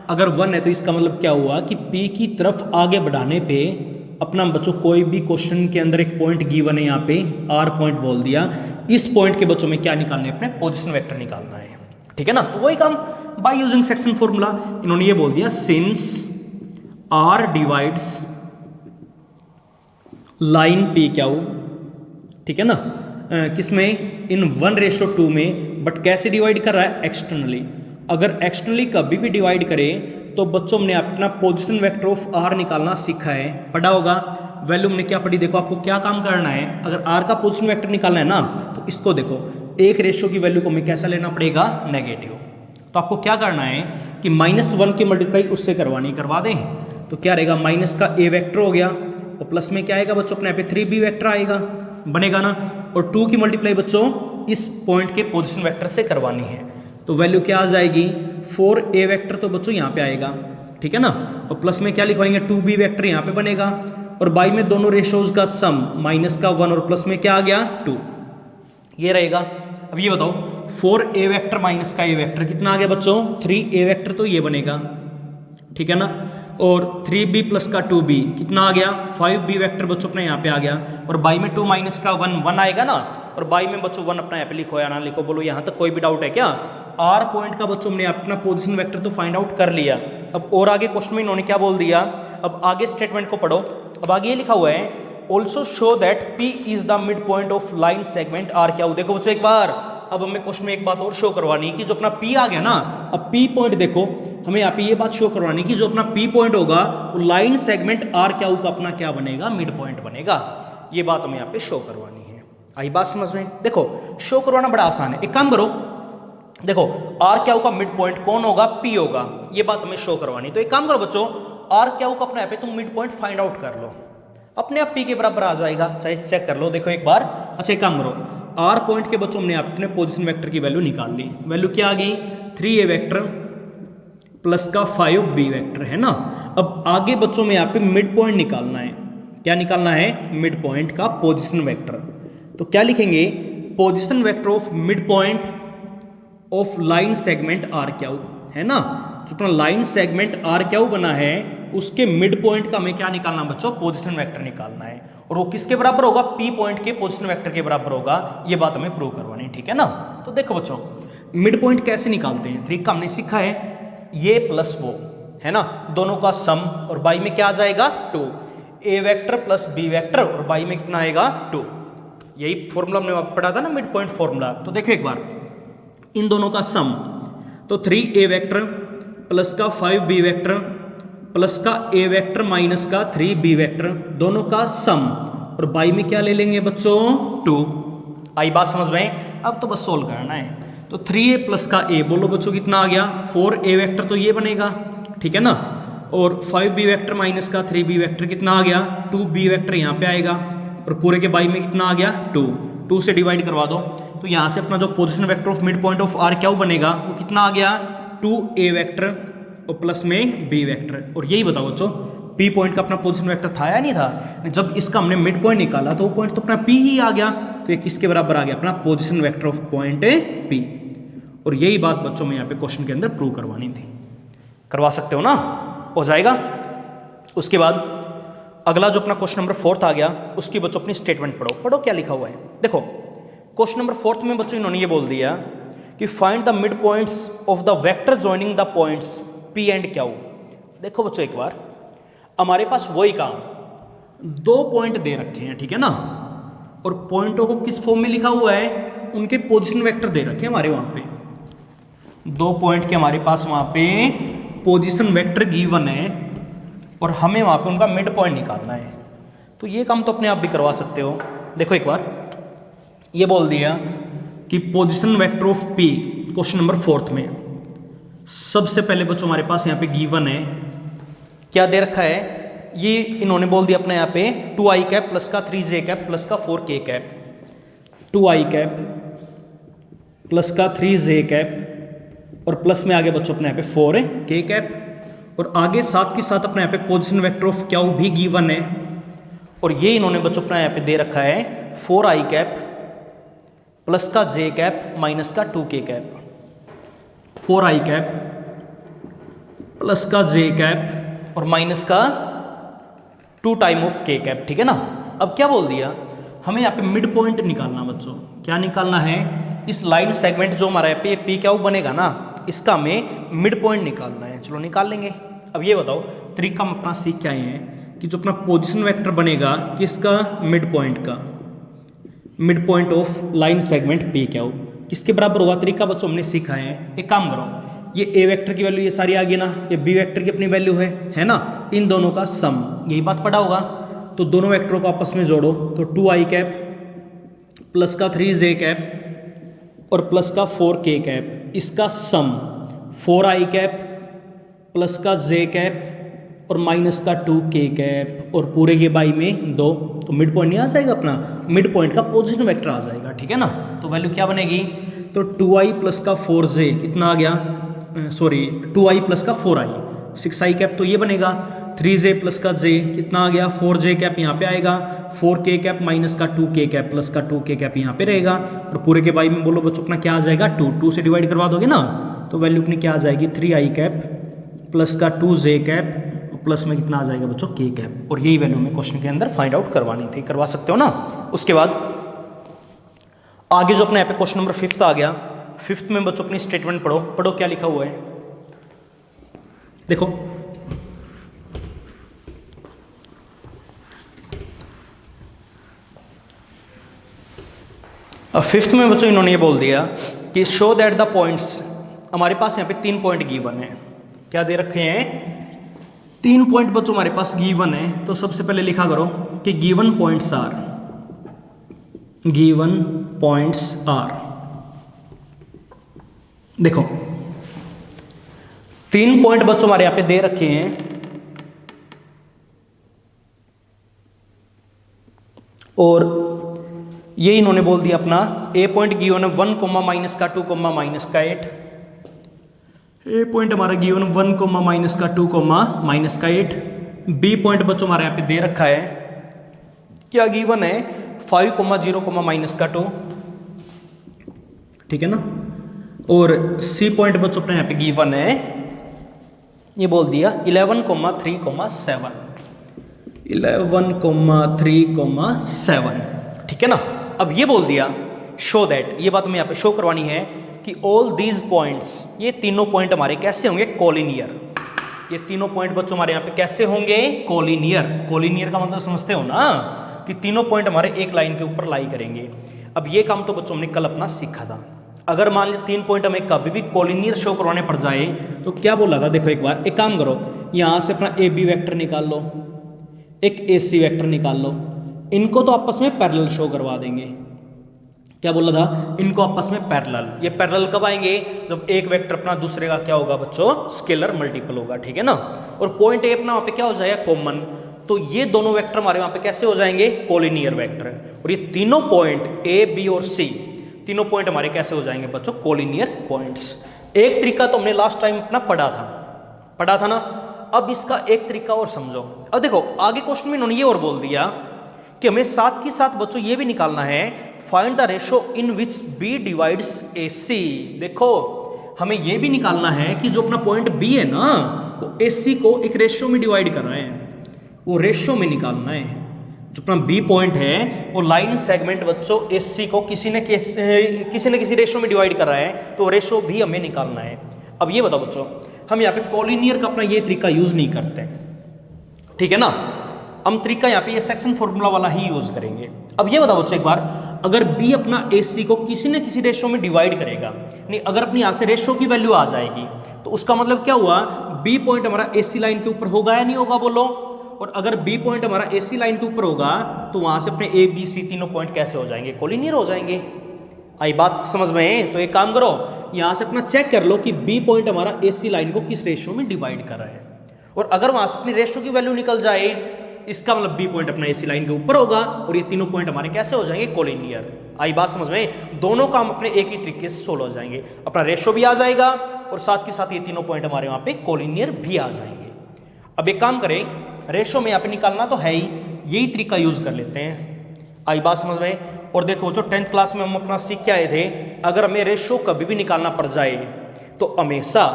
अगर 1 है तो इसका मतलब क्या हुआ कि p की तरफ आगे बढ़ाने पे अपना बच्चों कोई भी क्वेश्चन के अंदर एक पॉइंट गिवन है, यहाँ पे r पॉइंट बोल दिया, इस पॉइंट के बच्चों में क्या निकालना है, अपने पोजीशन वेक्टर निकालना है, ठीक है ना। तो वही काम बाय यूजिंग सेक्शन फॉर्मूला इन्होंने ये बोल दिया since r divides line p q, ठीक है ना, किसमें, इन 1:2 में, बट कैसे डिवाइड कर रहा है, एक्सटर्नली। अगर एक्सटर्नली कभी भी डिवाइड करे तो बच्चों ने अपना पोजीशन वेक्टर ऑफ r निकालना सीखा है, पढ़ा होगा। वैल्यू हमने क्या पढ़ी, देखो आपको क्या काम करना है, अगर r का पोजीशन वेक्टर निकालना है ना, तो इसको देखो एक रेशियो की वैल्यू को हमें कैसा लेना पड़ेगा, नेगेटिव। तो आपको क्या करना है कि -1 की मल्टीप्लाई उससे करवा दें, तो क्या रहेगा, माइनस का a वेक्टर हो गया, और प्लस में क्या आएगा बच्चों अपने यहाँ पे 3b वेक्टर आएगा, बनेगा ना। और 2 की मल्टीप्लाई बच्चों इस पॉइंट के पोजीशन वेक्टर से करवानी है। तो वैल्यू क्या आ जाएगी, 4a वेक्टर तो बच्चों यहाँ पे आएगा, ठीक है ना, और प्लस में क्या लिखवाएंगे 2b वेक्टर यहाँ पे बनेगा, और बाई में दोनों रेशोज का सम माइनस का 1 और प्लस में क्या आ गया 2, ये रहेगा। अब ये बताओ 4a वेक्टर माइनस का a वेक्टर कितना आ गया बच्चों, 3a वेक्टर तो ये बनेगा, ठीक है ना, और 3b प्लस का 2b कितना आ गया 5b वेक्टर बच्चों अपने यहाँ पे आ गया, और बाई में 2 माइनस का 1 आएगा ना, और बाई में बच्चों 1 अपना यहाँ पे लिखो या ना लिखो, बोलो यहाँ तक कोई भी डाउट है क्या। आर पॉइंट का बच्चों हमने अपना पोजीशन वेक्टर तो फाइंड आउट कर लिया। अब और आगे क्वेश्चन में इन्होंने क्या बोल दिया, अब आगे स्टेटमेंट को पढ़ो। अब आगे ये लिखा हुआ है also show that P is the mid point of line segment R क्या हो। देखो बच्चों एक बार, अब हमें क्वेश्चन में एक बात और शो करवानी है कि जो अपना P आ गया ना, अब P पॉइंट देखो हमें यहाँ पे ये बात शो करवानी कि जो अपना P पॉइंट होगा वो लाइन सेगमेंट आर क्या होगा अपना क्या बनेगा, मिड पॉइंट बनेगा। ये बात हमें यहाँ पे शो करवानी है। आई बात समझ में। देखो शो करवाना बड़ा आसान है, एक काम करो, देखो आर क्या होगा मिड पॉइंट कौन होगा, P होगा, ये बात हमें शो करवानी। तो एक काम करो बच्चों, आर क्या होगा अपने यहाँ पे तुम मिड पॉइंट फाइंड आउट कर लो, अपने आप P के बराबर आ जाएगा, चाहे चेक कर लो, देखो एक बार। अच्छा एक काम करो, आर पॉइंट के बच्चों हमने अपने पोजीशन वेक्टर की वैल्यू निकाल ली। वैल्यू क्या आ गई 3a वेक्टर प्लस का 5b वेक्टर है ना। अब आगे बच्चों में यहाँ पे मिड पॉइंट निकालना है। क्या निकालना है, मिड पॉइंट का पोजीशन वेक्टर। तो क्या लिखेंगे, position vector of mid point of line segment R Q है ना। जो अपना लाइन सेगमेंट आर क्यू बना है उसके मिड पॉइंट का हमें क्या निकालना बच्चों, पोजीशन वेक्टर निकालना है, और वो किसके बराबर होगा, P पॉइंट के पोजीशन वेक्टर के बराबर होगा। ये बात हमें प्रूव करवानी, ठीक है ना। तो देखो बच्चों मिड पॉइंट कैसे निकालते हैं, तरीका हमने सीखा है, ये प्लस वो है ना, दोनों का सम, और बाई में क्या आ जाएगा 2, a vector plus b vector, और बाई में कितना आएगा 2। यही फॉर्मूला हमने पढ़ा था ना मिड पॉइंट फॉर्मूला। तो देखो एक बार इन दोनों का सम, तो 3a वेक्टर प्लस का 5b वेक्टर प्लस का a वेक्टर माइनस का 3b वेक्टर, दोनों का सम, और बाई में क्या ले लेंगे बच्चों 2। आई बात समझ में। अब तो बस सोल्व करना है। तो 3a प्लस का a बोलो बच्चों कितना आ गया 4a वेक्टर तो ये बनेगा, ठीक है ना, और 5b वेक्टर माइनस का 3b वेक्टर कितना आ गया 2b वेक्टर यहाँ पे आएगा, और पूरे के बाई में कितना आ गया 2 से डिवाइड करवा दो। तो यहाँ से अपना जो position vector of mid point of R क्या बनेगा वो कितना आ गया 2a वेक्टर और प्लस में b वेक्टर। और यही बताओ बच्चों P पॉइंट का अपना पोजीशन वेक्टर था या नहीं था, जब इसका हमने मिड पॉइंट निकाला तो वो पॉइंट तो अपना P ही आ गया, तो ये किसके बराबर आ गया अपना position vector of point P। और यही बात बच्चों में यहाँ पे क्वेश्चन के अंदर प्रूव करवानी थी। करवा सकते हो ना, हो जाएगा। उसके बाद अगला जो अपना क्वेश्चन नंबर 4 आ गया, उसकी बच्चों अपनी स्टेटमेंट पढ़ो क्या लिखा हुआ है। देखो क्वेश्चन नंबर 4 में बच्चों इन्होंने ये बोल दिया कि find the mid points of the vector joining the points P and Q। देखो बच्चों एक बार हमारे पास वही काम, 2 पॉइंट दे रखे हैं, ठीक है ना, और पॉइंटों को किस फॉर्म में लिखा हुआ है, उनके पोजीशन वेक्टर दे रखे हैं हमारे वहां पे, 2 पॉइंट के हमारे पास वहां पे पोजीशन वेक्टर गिवन है, और हमें वहां पे उनका मिड पॉइंट निकालना है। तो ये काम तो अपने आप भी करवा सकते हो। देखो एक बार ये बोल दिया कि position vector of P question number 4 में सबसे पहले बच्चों हमारे पास यहाँ पे गिवन है, क्या दे रखा है, ये इन्होंने बोल दिया अपने यहाँ पे 2i कैप प्लस का 3j कैप प्लस का 4k cap, 2i cap plus का 3j कैप, और प्लस में आगे बच्चों अपने यहाँ पे 4k कैप, और आगे साथ के साथ अपने यहाँ पे पोजीशन वेक्टर ऑफ Q भी गिवन है, और ये इन्होंने बच्चों अपना यहाँ पे दे रखा है 4i कैप प्लस का j कैप माइनस का 2k cap, 4i cap plus का j कैप और माइनस का 2 टाइम ऑफ k कैप, ठीक है ना। अब क्या बोल दिया, हमें यहाँ पे मिड पॉइंट निकालना बच्चों, क्या निकालना है, इस लाइन सेगमेंट जो हमारा यहाँ पे P Q बनेगा ना, इसका हमें मिड पॉइंट निकालना है। चलो निकाल लेंगे। अब ये बताओ तरीका हम अपना सीख के आए हैं कि जो अपना पोजीशन वेक्टर बनेगा किसका, मिड पॉइंट का, mid point of line segment P Q किसके बराबर होगा, तरीका बच्चों हमने सीखा है। एक काम करो, ये a वेक्टर की वैल्यू ये सारी आ गई ना, ये b वेक्टर की अपनी वैल्यू है ना, इन दोनों का सम, यही बात पढ़ा होगा। तो दोनों वेक्टरों को आपस में जोड़ो, तो 2i कैप प्लस का 3j कैप और प्लस का 4k कैप, इसका सम 4i कैप प्लस का j कैप और माइनस का 2 के कैप और पूरे के बाई में 2, तो मिड पॉइंट नहीं आ जाएगा अपना, मिड पॉइंट का पोजिशन वेक्टर आ जाएगा, ठीक है ना। तो वैल्यू क्या बनेगी, तो 2i प्लस का 4j कितना आ गया, सॉरी 2i प्लस का 4i 6i कैप, तो ये बनेगा 3j प्लस का j कितना आ गया 4j कैप, यहाँ पे आएगा 4k कैप माइनस का 2k कैप प्लस का 2k कैप यहाँ पे रहेगा, और पूरे के बाई में बोलो बच्चों अपना क्या आ जाएगा 2 से डिवाइड करवा दोगे ना, तो वैल्यू अपनी क्या आ जाएगी 3i कैप प्लस का 2j कैप और प्लस में कितना आ जाएगा बच्चों k कैप, और यही वैल्यू में क्वेश्चन के अंदर फाइंड आउट करवानी थी, करवा सकते हो ना। उसके बाद आगे जो अपने यहाँ पे क्वेश्चन नंबर 5 आ गया, 5 में बच्चों अपनी स्टेटमेंट पढ़ो, पढ़ो क्या लिखा हुआ है, देखो अब 5th में बच्चों इन्होंने ये बोल दिया कि शो दैट द पॉइंट्स, हमारे पास यहाँ पे 3 पॉइंट गिवन है, क्या दे रखे हैं 3 पॉइंट बच्चों हमारे पास गिवन है। तो सबसे पहले लिखा करो कि गिवन पॉइंट्स आर, देखो 3 पॉइंट बच्चों हमारे यहाँ पे दे रखे हैं, और ये इन्होंने बोल दिया अपना ए पॉइंट गिवन है 1 कोमा माइनस का 2 कोमा माइनस का 8, ए पॉइंट हमारा गिवन 1 कोमा माइनस का 2 कोमा माइनस का 8, बी पॉइंट बच्चों हमारे यहाँ पे दे रखा है, क्या गिवन है 5 कोमा 0 कोमा माइनस का 2, ठीक है ना, और सी पॉइंट बच्चों अपने यहाँ पे गिवन है, ये बोल दिया 11 कोमा 3 कोमा 7, 11 कोमा 3 कोमा 7, ठीक है ना। अब ये बोल दिया शो दैट, ये बात हमें यहाँ पे शो करवानी है कि ऑल दीज पॉइंट्स, ये तीनों पॉइंट हमारे कैसे होंगे कोलिनियर, ये तीनों पॉइंट बच्चों हमारे यहाँ पे कैसे होंगे कोलिनियर, कोलिनियर का मतलब समझते हो ना कि तीनों पॉइंट हमारे एक लाइन के ऊपर लाई करेंगे। अब ये काम तो बच्चों हमने कल अपना सीखा था, अगर मान लीजिए 3 पॉइंट हमें कभी भी कोलिनियर शो करवाने पड़ जाए तो क्या बोला था, देखो एक बार एक काम करो, यहाँ से अपना ए बी वैक्टर निकाल लो, एक ए सी वैक्टर निकाल लो, इनको तो आपस में पैरेलल शो करवा देंगे, क्या बोला था, इनको आपस में पैरेलल, ये पैरेलल कब आएंगे, जब एक वेक्टर अपना दूसरे का क्या होगा बच्चों स्केलर मल्टीपल होगा, ठीक है ना, और पॉइंट ए अपना वहां पे क्या हो जाएगा कॉमन, तो ये दोनों वेक्टर हमारे वहां पे कैसे हो जाएंगे कोलिनियर वेक्टर, और ये तीनों पॉइंट ए बी और सी, तीनों पॉइंट हमारे कैसे हो जाएंगे बच्चों कोलिनियर पॉइंट्स। एक तरीका तो हमने लास्ट टाइम अपना पढ़ा था ना, अब इसका एक तरीका और समझो। अब देखो आगे क्वेश्चन में इन्होंने ये और बोल दिया कि हमें साथ के साथ बच्चों ये भी निकालना है find the ratio in which B divides A C. देखो हमें ये भी निकालना है कि जो अपना पॉइंट बी है ना वो ए सी को एक रेशो में डिवाइड कर रहे हैं, वो रेशो में निकालना है। जो अपना बी पॉइंट है वो लाइन सेगमेंट बच्चों ए सी को किसी न किसी रेशो में डिवाइड कर रहा है, तो रेशो भी हमें निकालना है। अब ये बताओ बच्चों, हम यहाँ पे कोलिनियर का अपना ये तरीका यूज नहीं करते, ठीक है ना, हम तरीका यहाँ पे ये सेक्शन फॉर्मूला वाला ही यूज करेंगे। अब ये बताओ बच्चों एक बार, अगर बी अपना ए सी को किसी न किसी रेशो में डिवाइड करेगा, नहीं अगर अपनी यहाँ से रेशो की वैल्यू आ जाएगी तो उसका मतलब क्या हुआ, बी पॉइंट हमारा ए सी लाइन के ऊपर होगा या नहीं होगा बोलो, और अगर बी पॉइंट हमारा ए सी लाइन के ऊपर होगा तो वहां से अपने ए बी सी तीनों पॉइंट कैसे हो जाएंगे कोलिनियर हो जाएंगे। आई बात समझ में? तो एक काम करो, यहां से अपना चेक कर लो कि बी पॉइंट हमारा ए सी लाइन को किस रेशो में डिवाइड कर रहा है, और अगर वहां से अपनी रेशो की वैल्यू निकल जाए इसका मतलब बी पॉइंट अपना एसी लाइन के ऊपर होगा और ये तीनों पॉइंट हमारे कैसे हो जाएंगे कोलिनियर। आई बात समझ में? दोनों काम अपने एक ही तरीके से सोल्व हो जाएंगे, अपना रेशो भी आ जाएगा और साथ के साथ ये तीनों पॉइंट हमारे वहां पे कोलिनियर भी आ जाएंगे। अब एक काम करें, रेशो में यहाँ पे निकालना तो है ही, यही तरीका यूज कर लेते हैं। आई बात समझ में? और देखो जो 10th क्लास में हम अपना सीख के आए थे, अगर हमें रेशो कभी भी निकालना पड़ जाए तो हमेशा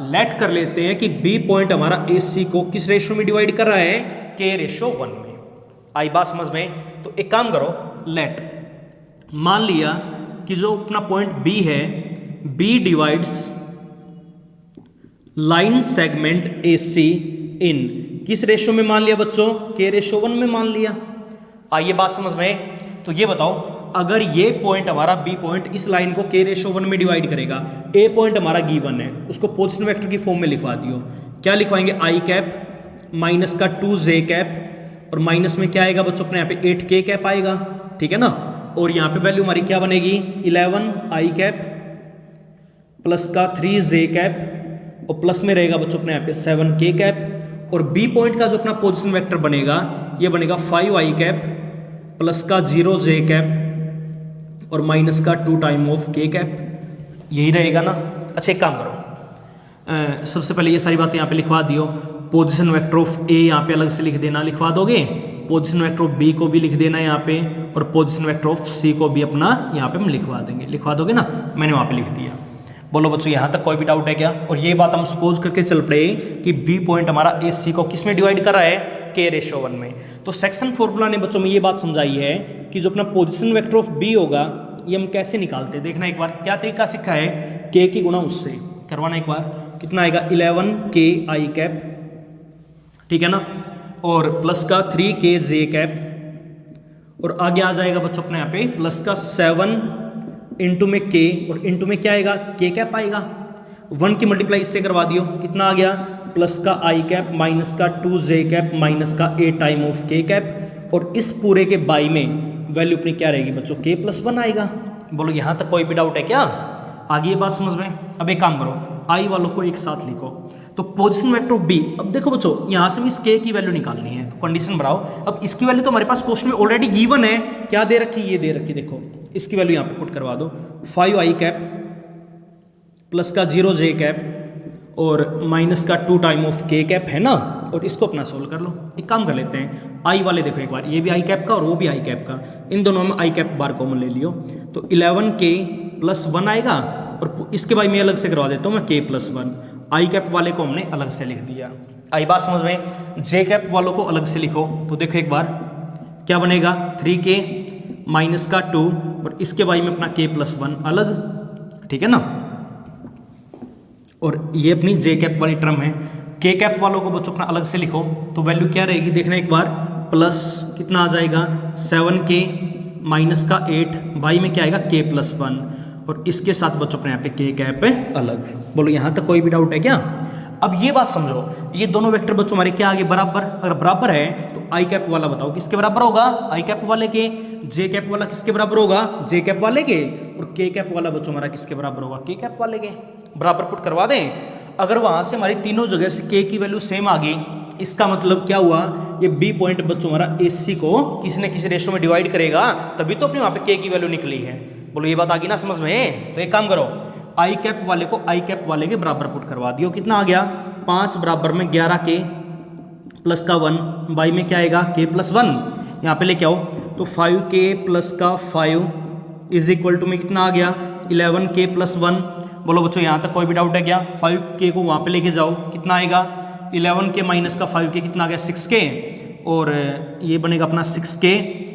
लेट कर लेते हैं कि बी पॉइंट हमारा ए सी को किस रेशो में डिवाइड कर रहा है, के रेशो 1 में। आई बात समझ में? तो एक काम करो, लेट मान लिया कि जो अपना पॉइंट बी है, B divides line segment A C in किस रेशो में मान लिया बच्चों, के रेशो 1 में मान लिया। आइए बात समझ में? तो ये बताओ, अगर ये पॉइंट हमारा बी पॉइंट इस लाइन को के रेशो 1 में डिवाइड करेगा, ए पॉइंट हमारा गिवन है, उसको पोजीशन वेक्टर की फॉर्म में लिखवा दियो। क्या लिखवाएंगे, आई कैप माइनस का 2j कैप और माइनस में क्या आएगा बच्चों अपने यहाँ पे 8k कैप आएगा, ठीक है ना, और यहाँ पे वैल्यू हमारी क्या बनेगी 11 आई कैप प्लस का 3j कैप और प्लस में रहेगा बच्चों अपने यहाँ पे 7k कैप और बी पॉइंट का जो अपना पोजीशन वेक्टर बनेगा ये बनेगा 5i कैप प्लस का 0j कैप और माइनस का 2 टाइम ऑफ k कैप, यही रहेगा ना। अच्छा एक काम करो, सबसे पहले ये सारी बातें यहाँ पे लिखवा दियो। पोजीशन वेक्टर ऑफ ए यहाँ पे अलग से लिख देना, लिखवा दोगे। पोजीशन वेक्टर ऑफ बी को भी लिख देना यहाँ पे, और पोजीशन वेक्टर ऑफ सी को भी अपना यहाँ पे हम लिखवा देंगे, लिखवा दोगे ना। मैंने वहाँ पे लिख दिया। बोलो बच्चों यहाँ तक कोई भी डाउट है क्या? और ये बात हम सपोज करके चल पड़े कि बी पॉइंट हमारा ए सी को किस में डिवाइड कर रहा है? k/1 में। तो सेक्शन फॉर्मूला ने बच्चों में ये बात समझाई है कि जो अपना पोजीशन वेक्टर ऑफ बी होगा ये हम कैसे निकालते हैं। देखना एक बार क्या तरीका सीखा है, k की गुणा उससे करवाना। एक बार कितना आएगा 11ki कैप, ठीक है ना, और प्लस का 3kj कैप, और आगे आ जाएगा बच्चों अपने यहाँ पे प्लस का 7 इंटू में k, और इंटू में क्या आएगा k कैप आएगा। 1 की मल्टीप्लाई इससे करवा दियो, कितना आ गया प्लस का i कैप माइनस का 2j कैप माइनस का a time of k cap, और इस पूरे के बाई में वैल्यू अपनी क्या रहेगी बच्चों k+1 आएगा। बोलो यहाँ तक कोई भी डाउट है क्या? आगे ये बात समझ में। अब एक काम करो, i वालों को एक साथ लिखो। तो पोजीशन वेक्टर ऑफ बी, अब देखो बच्चों यहाँ से भी इस k की वैल्यू निकालनी है, तो कंडीशन बढ़ाओ। अब इसकी वैल्यू तो हमारे पास क्वेश्चन में ऑलरेडी गिवन है, क्या दे रखी? ये दे रखी, देखो इसकी वैल्यू यहाँ पे पुट करवा दो 5i कैप प्लस का 0j कैप और माइनस का 2 टाइम ऑफ k कैप है ना, और इसको अपना सोल्व कर लो। एक काम कर लेते हैं, i वाले देखो एक बार, ये भी i कैप का और वो भी i कैप का, इन दोनों में i कैप बार कॉमन ले लियो, तो 11k+1 आएगा, और इसके बाद मैं अलग से करवा देता हूँ मैं k+1। i कैप वाले को हमने अलग से लिख दिया। आई बात समझ में। j कैप वालों को अलग से लिखो, तो देखो एक बार क्या बनेगा 3k माइनस का 2 और इसके बाद में अपना k+1 अलग, ठीक है ना, और ये अपनी j कैप वाली टर्म है। k कैप वालों को बच्चों अपना अलग से लिखो, तो वैल्यू क्या रहेगी देखना एक बार, प्लस कितना आ जाएगा 7k माइनस का 8 बाई में क्या आएगा k+1, और इसके साथ बच्चों अपने यहाँ पे k कैप है अलग। बोलो यहाँ तक कोई भी डाउट है क्या? अब ये बात समझो, ये दोनों वेक्टर बच्चों हमारे क्या आगे बराबर, अगर बराबर है तो i कैप वाला बताओ किसके बराबर होगा? i कैप वाले के। j कैप वाला किसके बराबर होगा? j कैप वाले के। और k कैप वाला बच्चों हमारा किसके बराबर होगा? k कैप वाले के। बराबर पुट करवा दें। अगर वहां से हमारी तीनों जगह से k की वैल्यू सेम आ गई, इसका मतलब क्या हुआ, ये b पॉइंट बच्चों हमारा AC को किसी न किसी रेशो में डिवाइड करेगा, तभी तो अपने वहां पे k की वैल्यू निकली है। बोलो ये बात आ गई ना समझ में? तो एक काम करो, i कैप वाले को i कैप वाले के बराबर पुट करवा दियो। कितना आ गया 5 बराबर में 11k प्लस का 1 बाई में क्या आएगा k+1, यहाँ पे लेके आओ, तो 5k प्लस का 5 इज इक्वल टू में कितना आ गया 11k+1। बोलो बच्चों यहाँ तक कोई भी डाउट है क्या? 5k को वहाँ पे लेके जाओ, कितना आएगा 11k माइनस का 5k कितना आ गया 6k, और ये बनेगा अपना 6k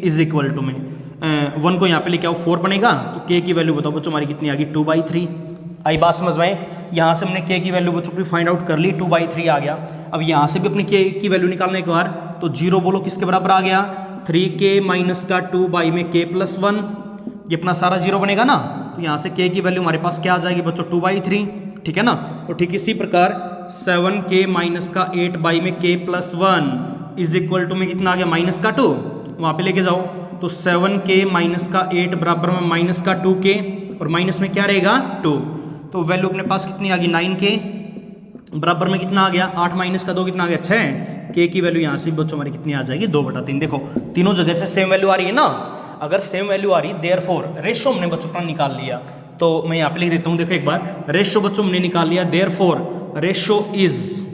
इज इक्वल टू में 1 को यहाँ पे लेके आओ 4 बनेगा, तो k की वैल्यू बताओ बच्चों हमारी कितनी आ गई 2/3। आई बात समझ में? यहाँ से हमने k की वैल्यू बच्चों अपनी फाइंड आउट कर ली, 2/3 आ गया। अब यहाँ से भी अपनी k की वैल्यू निकालने के बाद तो 0 बोलो किसके बराबर आ गया 3k माइनस का 2 बाई में k+1, ये अपना सारा 0 बनेगा ना, तो यहाँ से k की वैल्यू हमारे पास क्या आ जाएगी बच्चों 2/3, ठीक है ना। और ठीक इसी प्रकार 7k माइनस का 8 बाई में k+1 इज इक्वल टू में कितना आ गया माइनस का 2, वहाँ पे लेके जाओ, तो 7k माइनस का 8 बराबर में माइनस का 2k, और माइनस में क्या रहेगा 2, तो वैल्यू अपने पास कितनी आ गई 9k बराबर में कितना आ गया 8 माइनस का 2 कितना आ गया 6। k की वैल्यू यहाँ से बच्चों हमारी कितनी आ जाएगी 2/3। देखो तीनों जगह से सेम वैल्यू आ रही है ना, अगर सेम वैल्यू आ रही देयरफॉर रेशो हमने बच्चों अपना निकाल लिया, तो मैं यहाँ पे लिख देता हूँ, देखो एक बार रेशो बच्चों हमने निकाल लिया, देयरफॉर रेशो इज,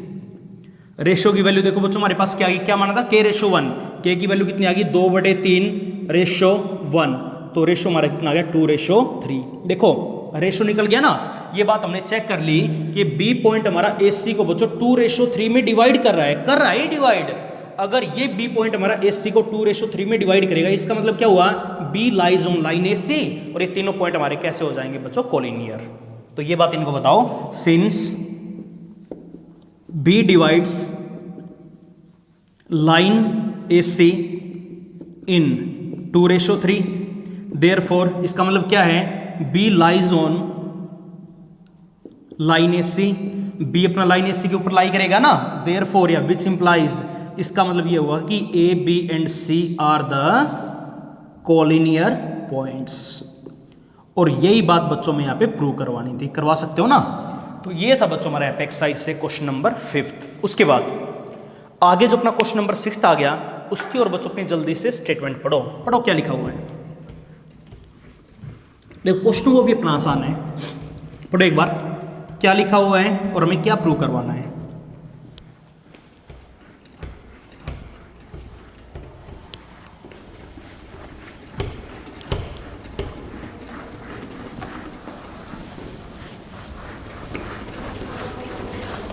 रेशो की वैल्यू देखो बच्चों हमारे पास क्या आ गई, क्या माना था k/1, k की वैल्यू कितनी आ गई 2/3/1, तो रेशो हमारा कितना आ गया 2/3। देखो रेशो निकल गया ना, ये बात हमने चेक कर ली कि बी पॉइंट हमारा AC को बच्चों 2/3 में डिवाइड कर रहा है डिवाइड। अगर ये बी पॉइंट हमारा AC को 2/3 में डिवाइड करेगा, इसका मतलब क्या हुआ B lies on line AC, और ये तीनों पॉइंट हमारे कैसे हो जाएंगे बच्चों कोलिनियर। तो ये बात इनको बताओ, since B divides line AC इन 2/3, देयरफॉर इसका मतलब क्या है B lies on line AC, B अपना लाइन AC के ऊपर लाई करेगा ना, देयरफॉर या विच इंप्लाइज, इसका मतलब ये हुआ कि A, B and C are the collinear points. और यही बात बच्चों में यहाँ पे प्रूव करवानी थी, करवा सकते हो ना। तो ये था बच्चों हमारा एक्सरसाइज से क्वेश्चन नंबर 5। उसके बाद आगे जो अपना क्वेश्चन नंबर 6 आ गया उसकी और बच्चों अपनी जल्दी से स्टेटमेंट पढ़ो। पढ़ो क्या लिखा हुआ है। देखो क्वेश्चन वो भी अपना आसान है, पढ़ो एक बार क्या लिखा हुआ है और हमें क्या प्रूव करवाना है।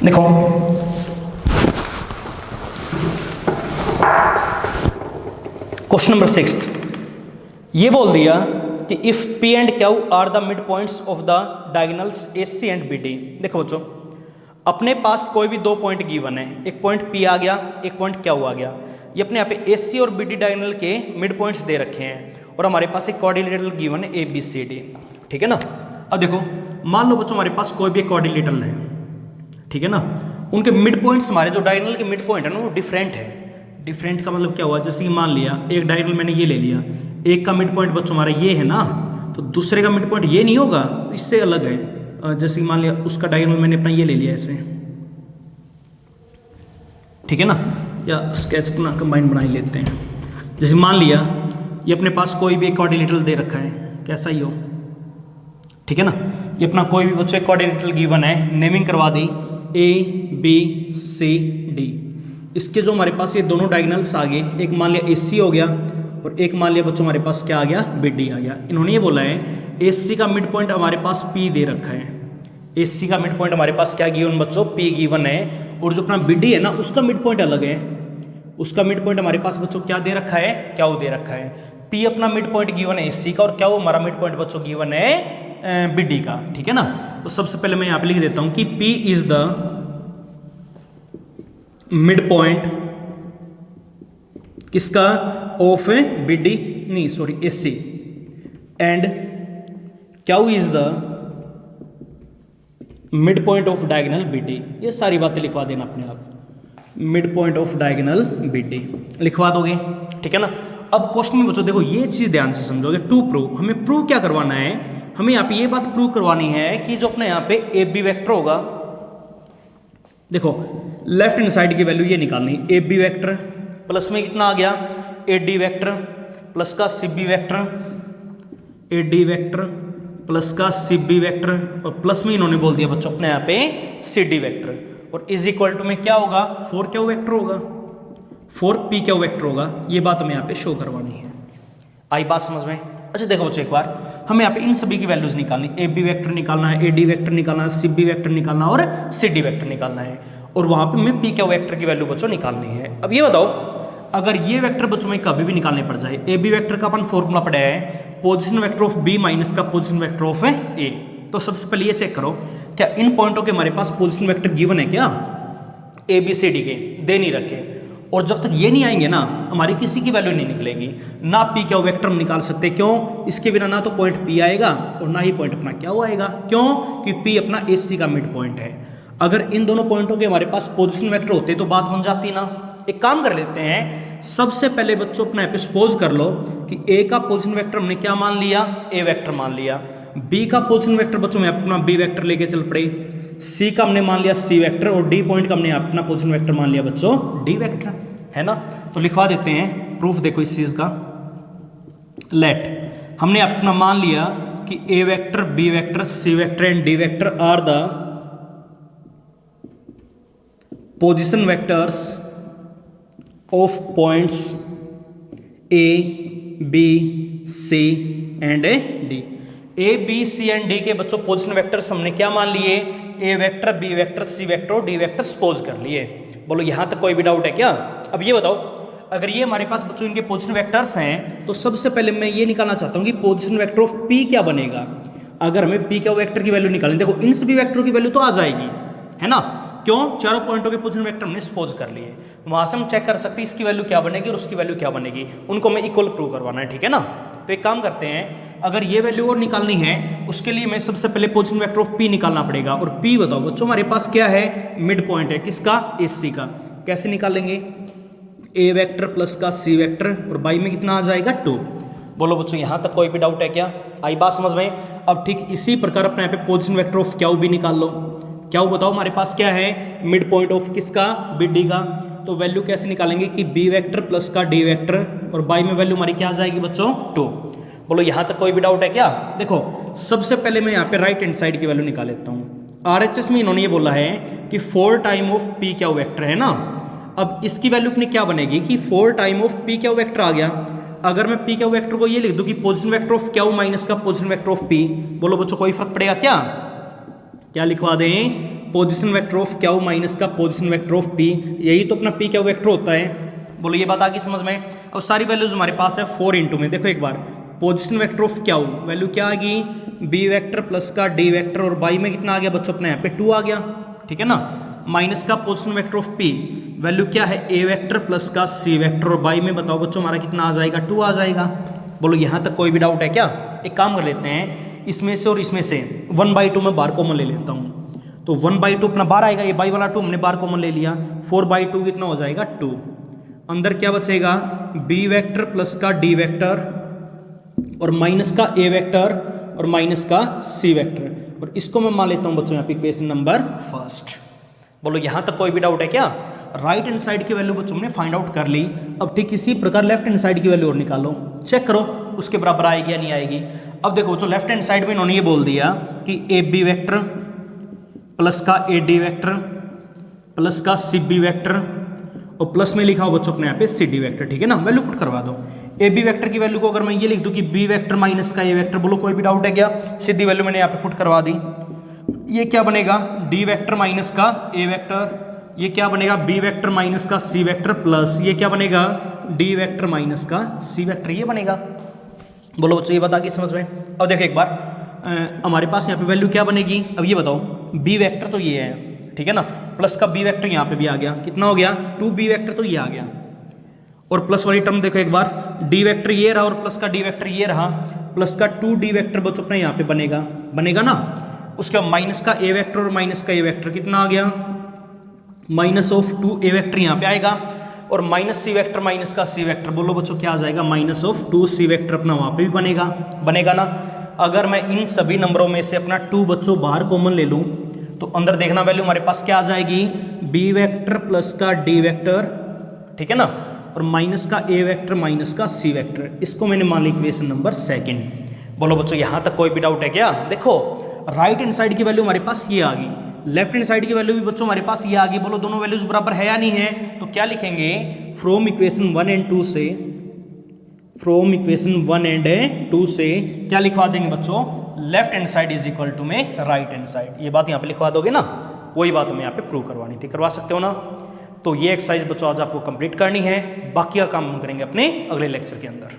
देखो क्वेश्चन नंबर 6 ये बोल दिया कि इफ P and Q are the mid points of the diagonals AC and BD। देखो बच्चों अपने पास कोई भी दो पॉइंट गिवन है, एक पॉइंट P आ गया, एक पॉइंट Q आ गया। ये अपने यहाँ पे AC और BD डायगोनल के मिड पॉइंट्स दे रखे हैं और हमारे पास एक कोऑर्डिनेटर गिवन है ABCD, ठीक है ना। अब देखो मान लो बच्चों हमारे पास कोई भी एक कोऑर्डिनेटर है, ठीक है ना, उनके मिड पॉइंट्स हमारे जो डायगोनल के मिड पॉइंट है ना वो डिफरेंट है। डिफरेंट का मतलब क्या हुआ, जैसे कि मान लिया एक डायगोनल मैंने ये ले लिया, एक का मिड पॉइंट बच्चों हमारा ये है ना, तो दूसरे का मिड पॉइंट ये नहीं होगा, इससे अलग है। जैसे कि मान लिया उसका डायगोनल मैंने अपना ये ले लिया ऐसे, ठीक है ना, या स्केच अपना कंबाइन बना ही लेते हैं। जैसे मान लिया ये अपने पास कोई भी एक कोऑर्डिनेटर दे रखा है, कैसा ही हो, ठीक है ना, ये अपना कोई भी बच्चों एक कोऑर्डिनेटर गिवन है, नेमिंग करवा दी ABCD। इसके जो हमारे पास ये दोनों डायगोनल्स आ गए, एक मान लिया AC हो गया और एक मान लिया बच्चों हमारे पास क्या आ गया, BD आ गया। इन्होंने ये बोला है AC का मिड पॉइंट हमारे पास P दे रखा है, AC का मिड पॉइंट हमारे पास क्या गिवन बच्चों, P गिवन है, और जो अपना BD है ना उसका मिड पॉइंट अलग है, उसका मिड पॉइंट हमारे पास बच्चों क्या दे रखा है, क्या वो दे रखा है। P अपना मिड पॉइंट गिवन है AC का और क्या वो हमारा मिड पॉइंट बच्चों गिवन है BD का, ठीक है ना। तो सबसे पहले मैं यहाँ पे लिख देता हूँ कि P is the mid point किसका, ऑफ BD नहीं sorry AC, and Q is the mid point of diagonal BD। ये सारी बातें लिखवा देना अपने आप, mid point of diagonal BD लिखवा दोगे, ठीक है ना। अब क्वेश्चन में बच्चों देखो ये चीज ध्यान से समझोगे, टू प्रूव, हमें प्रूव क्या करवाना है, हमें यहाँ पे ये बात प्रूव करवानी है कि जो अपने यहाँ पे AB वेक्टर होगा, देखो लेफ्ट हैंड साइड की वैल्यू ये निकालनी, AB वेक्टर प्लस में कितना आ गया AD वेक्टर प्लस का CB vector, AD vector plus का CB वेक्टर, और प्लस में इन्होंने बोल दिया बच्चों अपने यहाँ पे CD वेक्टर, और इज इक्वल टू में क्या होगा 4Q वेक्टर होगा, 4PQ वेक्टर होगा। ये बात हमें यहाँ पे शो करवानी है। आई बात समझ में। अच्छा देखो बच्चों एक बार हमें यहाँ पे इन सभी की वैल्यूज निकालनी, AB वेक्टर निकालना है, AD वेक्टर निकालना है, CB वेक्टर निकालना है और CD वेक्टर निकालना है, और वहां पे हमें PQ वेक्टर की वैल्यू बच्चों निकालनी है। अब ये बताओ अगर ये वेक्टर बच्चों में कभी भी निकालने पड़ जाए, AB वेक्टर का अपन फॉर्मूला पढ़ा है position vector of B minus का पोजीशन वेक्टर ऑफ A। तो सबसे पहले ये चेक करो क्या इन पॉइंटों के हमारे पास पोजीशन वेक्टर गिवन है क्या, ABCD के दे नहीं रखे, और जब तक ये नहीं आएंगे ना हमारी किसी की वैल्यू नहीं निकलेगी, ना PQ वेक्टर हम निकाल सकते, क्यों, इसके बिना ना तो पॉइंट P आएगा और ना ही पॉइंट अपना Q आएगा, क्यों कि P अपना AC का मिड पॉइंट है। अगर इन दोनों पॉइंटों के हमारे पास पोजीशन वेक्टर होते तो बात बन जाती ना। एक काम कर लेते हैं, सबसे पहले बच्चों अपना यहाँ पे सपोज कर लो कि A का पोजीशन वेक्टर हमने क्या मान लिया, A वेक्टर मान लिया, B का पोजीशन वेक्टर बच्चों में अपना B वेक्टर लेके चल पड़े, C का हमने मान लिया C वेक्टर, और D पॉइंट का हमने अपना पोजीशन वेक्टर मान लिया बच्चों D वेक्टर, है ना। तो लिखवा देते हैं प्रूफ, देखो इस चीज का, लेट हमने अपना मान लिया कि A vector, B vector, C vector and D vector are the position vectors of points A, B, C and D। A, B, C and D के बच्चों पोजीशन वेक्टर्स हमने क्या मान लिए, A vector, B vector, C vector और D vector suppose कर लिए। बोलो यहां तक कोई भी डाउट है क्या। अब ये बताओ अगर ये हमारे पास बच्चों इनके पोजीशन वेक्टर्स हैं तो सबसे पहले मैं ये निकालना चाहता हूं कि पोजीशन वेक्टर ऑफ P क्या बनेगा। अगर हमें PQ वेक्टर की वैल्यू निकालनी, देखो इन सभी वेक्टरों की वैल्यू तो आ जाएगी, है ना, क्यों, चारों पॉइंटों के पोजीशन वेक्टर हमने सपोज कर लिए, वहां से हम चेक कर सकते हैं इसकी वैल्यू क्या बनेगी और उसकी वैल्यू क्या बनेगी, उनको हमें इक्वल प्रूव करवाना है, ठीक है ना। तो एक काम करते हैं, अगर ये वैल्यू और निकालनी है उसके लिए मैं सबसे पहले पोजीशन वेक्टर ऑफ P निकालना पड़ेगा, और P बताओ बच्चों हमारे पास क्या है, मिड पॉइंट है किसका, AC का। कैसे निकालेंगे, A वेक्टर प्लस का C वेक्टर और बाई में कितना आ जाएगा 2। बोलो बच्चों यहां तक कोई भी डाउट है क्या, आई बात समझ में। अब ठीक इसी प्रकार अपने यहाँ पे पोजीशन वेक्टर ऑफ Q भी निकाल लो। Q बताओ हमारे पास क्या है, मिड पॉइंट ऑफ किसका, BD का। तो वैल्यू कैसे निकालेंगे कि बी वेक्टर प्लस का डी वेक्टर और बाई में वैल्यू हमारी क्या आ जाएगी बच्चों 2। बोलो यहाँ तक कोई भी डाउट है क्या? देखो सबसे पहले मैं यहाँ पे राइट हैंड साइड की वैल्यू निकाल लेता हूँ। आरएचएस में इन्होंने ये बोला है कि 4 time of P Q vector है ना। अब इसकी वैल्यू अपनी क्या बनेगी कि 4 time of P Q vector आ गया। अगर मैं पी क्यू वेक्टर को ये लिख दूं कि position vector of Q minus का पोजीशन वेक्टर ऑफ पी, बोलो बच्चों कोई फर्क पड़ेगा क्या? क्या लिखवा दें? Position vector of Q minus का पोजीशन वेक्टर ऑफ पी, यही तो अपना पी क्यू वेक्टर होता है। बोलो ये बात आ गई समझ में? अब सारी वैल्यूज हमारे पास है 4 इंटू में, देखो एक बार position vector of Q value क्या आ गई बी वेक्टर प्लस का डी वेक्टर और बाई में कितना आ गया बच्चों अपने यहाँ पे 2 आ गया, ठीक है ना। माइनस का position vector of P value क्या है ए वेक्टर प्लस का सी वेक्टर और बाई में बताओ बच्चों हमारा कितना आ जाएगा 2 आ जाएगा। बोलो यहाँ तक कोई भी डाउट है क्या? एक काम कर लेते हैं, इसमें से और इसमें से 1/2 में बार कॉमन ले लेता हूँ, तो 1/2 अपना बार आएगा, ये बाई वाला 2 हमने बार कॉमन ले लिया, 4/2 कितना हो जाएगा 2। अंदर क्या बचेगा बी वेक्टर प्लस का डी वेक्टर और माइनस का ए वेक्टर और माइनस का सी वेक्टर, और इसको मैं मान लेता हूँ बच्चों यहाँ पे इक्वेशन नंबर फर्स्ट। बोलो यहाँ तक कोई भी डाउट है क्या? राइट हैंड साइड की वैल्यू बच्चों ने फाइंड आउट कर ली। अब ठीक इसी प्रकार लेफ्ट हैंड साइड की वैल्यू और निकालो, चेक करो उसके बराबर आएगी या नहीं आएगी। अब देखो बच्चों लेफ्ट हैंड साइड में इन्होंने ये बोल दिया कि ए बी वेक्टर प्लस का ए डी वेक्टर प्लस का सी बी वेक्टर और प्लस में लिखा हो बच्चों अपने यहाँ पे सी डी वेक्टर, ठीक है ना। वैल्यू पुट करवा दो। ए बी वेक्टर की वैल्यू को अगर मैं ये लिख दूं कि बी वेक्टर माइनस का ए वेक्टर, बोलो कोई भी डाउट है क्या? सीधी वैल्यू मैंने यहाँ पे पुट करवा दी। ये क्या बनेगा डी वेक्टर माइनस का ए वेक्टर, ये क्या बनेगा बी वेक्टर माइनस का सी वेक्टर प्लस ये क्या बनेगा डी वेक्टर माइनस का सी वेक्टर, ये बनेगा। बोलो बच्चों ये बता कि समझ में? अब देखो एक बार हमारे पास यहाँ पे वैल्यू क्या बनेगी, अब ये बताओ बी वेक्टर तो ये है, ठीक है ना, प्लस का बी वेक्टर यहाँ पे भी आ गया, कितना हो गया 2 बी वेक्टर तो ये आ गया, और प्लस वाली टर्म देखो एक बार डी वेक्टर ये रहा और प्लस का डी वेक्टर ये रहा, प्लस का 2 डी वेक्टर बच्चों अपने यहाँ पे बनेगा ना। उसके बाद माइनस का ए वेक्टर और माइनस का ए वेक्टर कितना आ गया माइनस ऑफ 2 ए वेक्टर यहाँ पे आएगा, और माइनस सी वेक्टर माइनस का सी वेक्टर, बोलो बच्चों क्या आ जाएगा माइनस ऑफ 2 सी वेक्टर अपना वहाँ पे भी बनेगा ना। अगर मैं इन सभी नंबरों में से अपना 2 बच्चों बाहर कॉमन ले लूँ तो अंदर देखना वैल्यू हमारे पास क्या आ जाएगी बी वेक्टर प्लस का डी वेक्टर, ठीक है ना, और माइनस का ए वेक्टर माइनस का सी वेक्टर, इसको मैंने मान लिया इक्वेशन नंबर 2। बोलो बच्चों यहाँ तक कोई भी डाउट है क्या? देखो राइट हैंड साइड की वैल्यू हमारे पास ये आ गई, लेफ्ट हैंड साइड की वैल्यू भी बच्चों हमारे पास ये आ गई। बोलो दोनों वैल्यूज बराबर है या नहीं है? तो क्या लिखेंगे फ्रॉम इक्वेशन 1 एंड 2 से, फ्रॉम इक्वेशन 1 एंड 2 से क्या लिखवा देंगे बच्चों left hand side is equal to में राइट हैंड साइड। ये बात यहाँ पे लिखवा दोगे ना, वही बात हमें यहाँ पे प्रूव करवानी थी, करवा सकते हो ना। तो ये एक्सरसाइज बच्चों आज आपको कंप्लीट करनी है, बाकी का काम हम करेंगे अपने अगले लेक्चर के अंदर।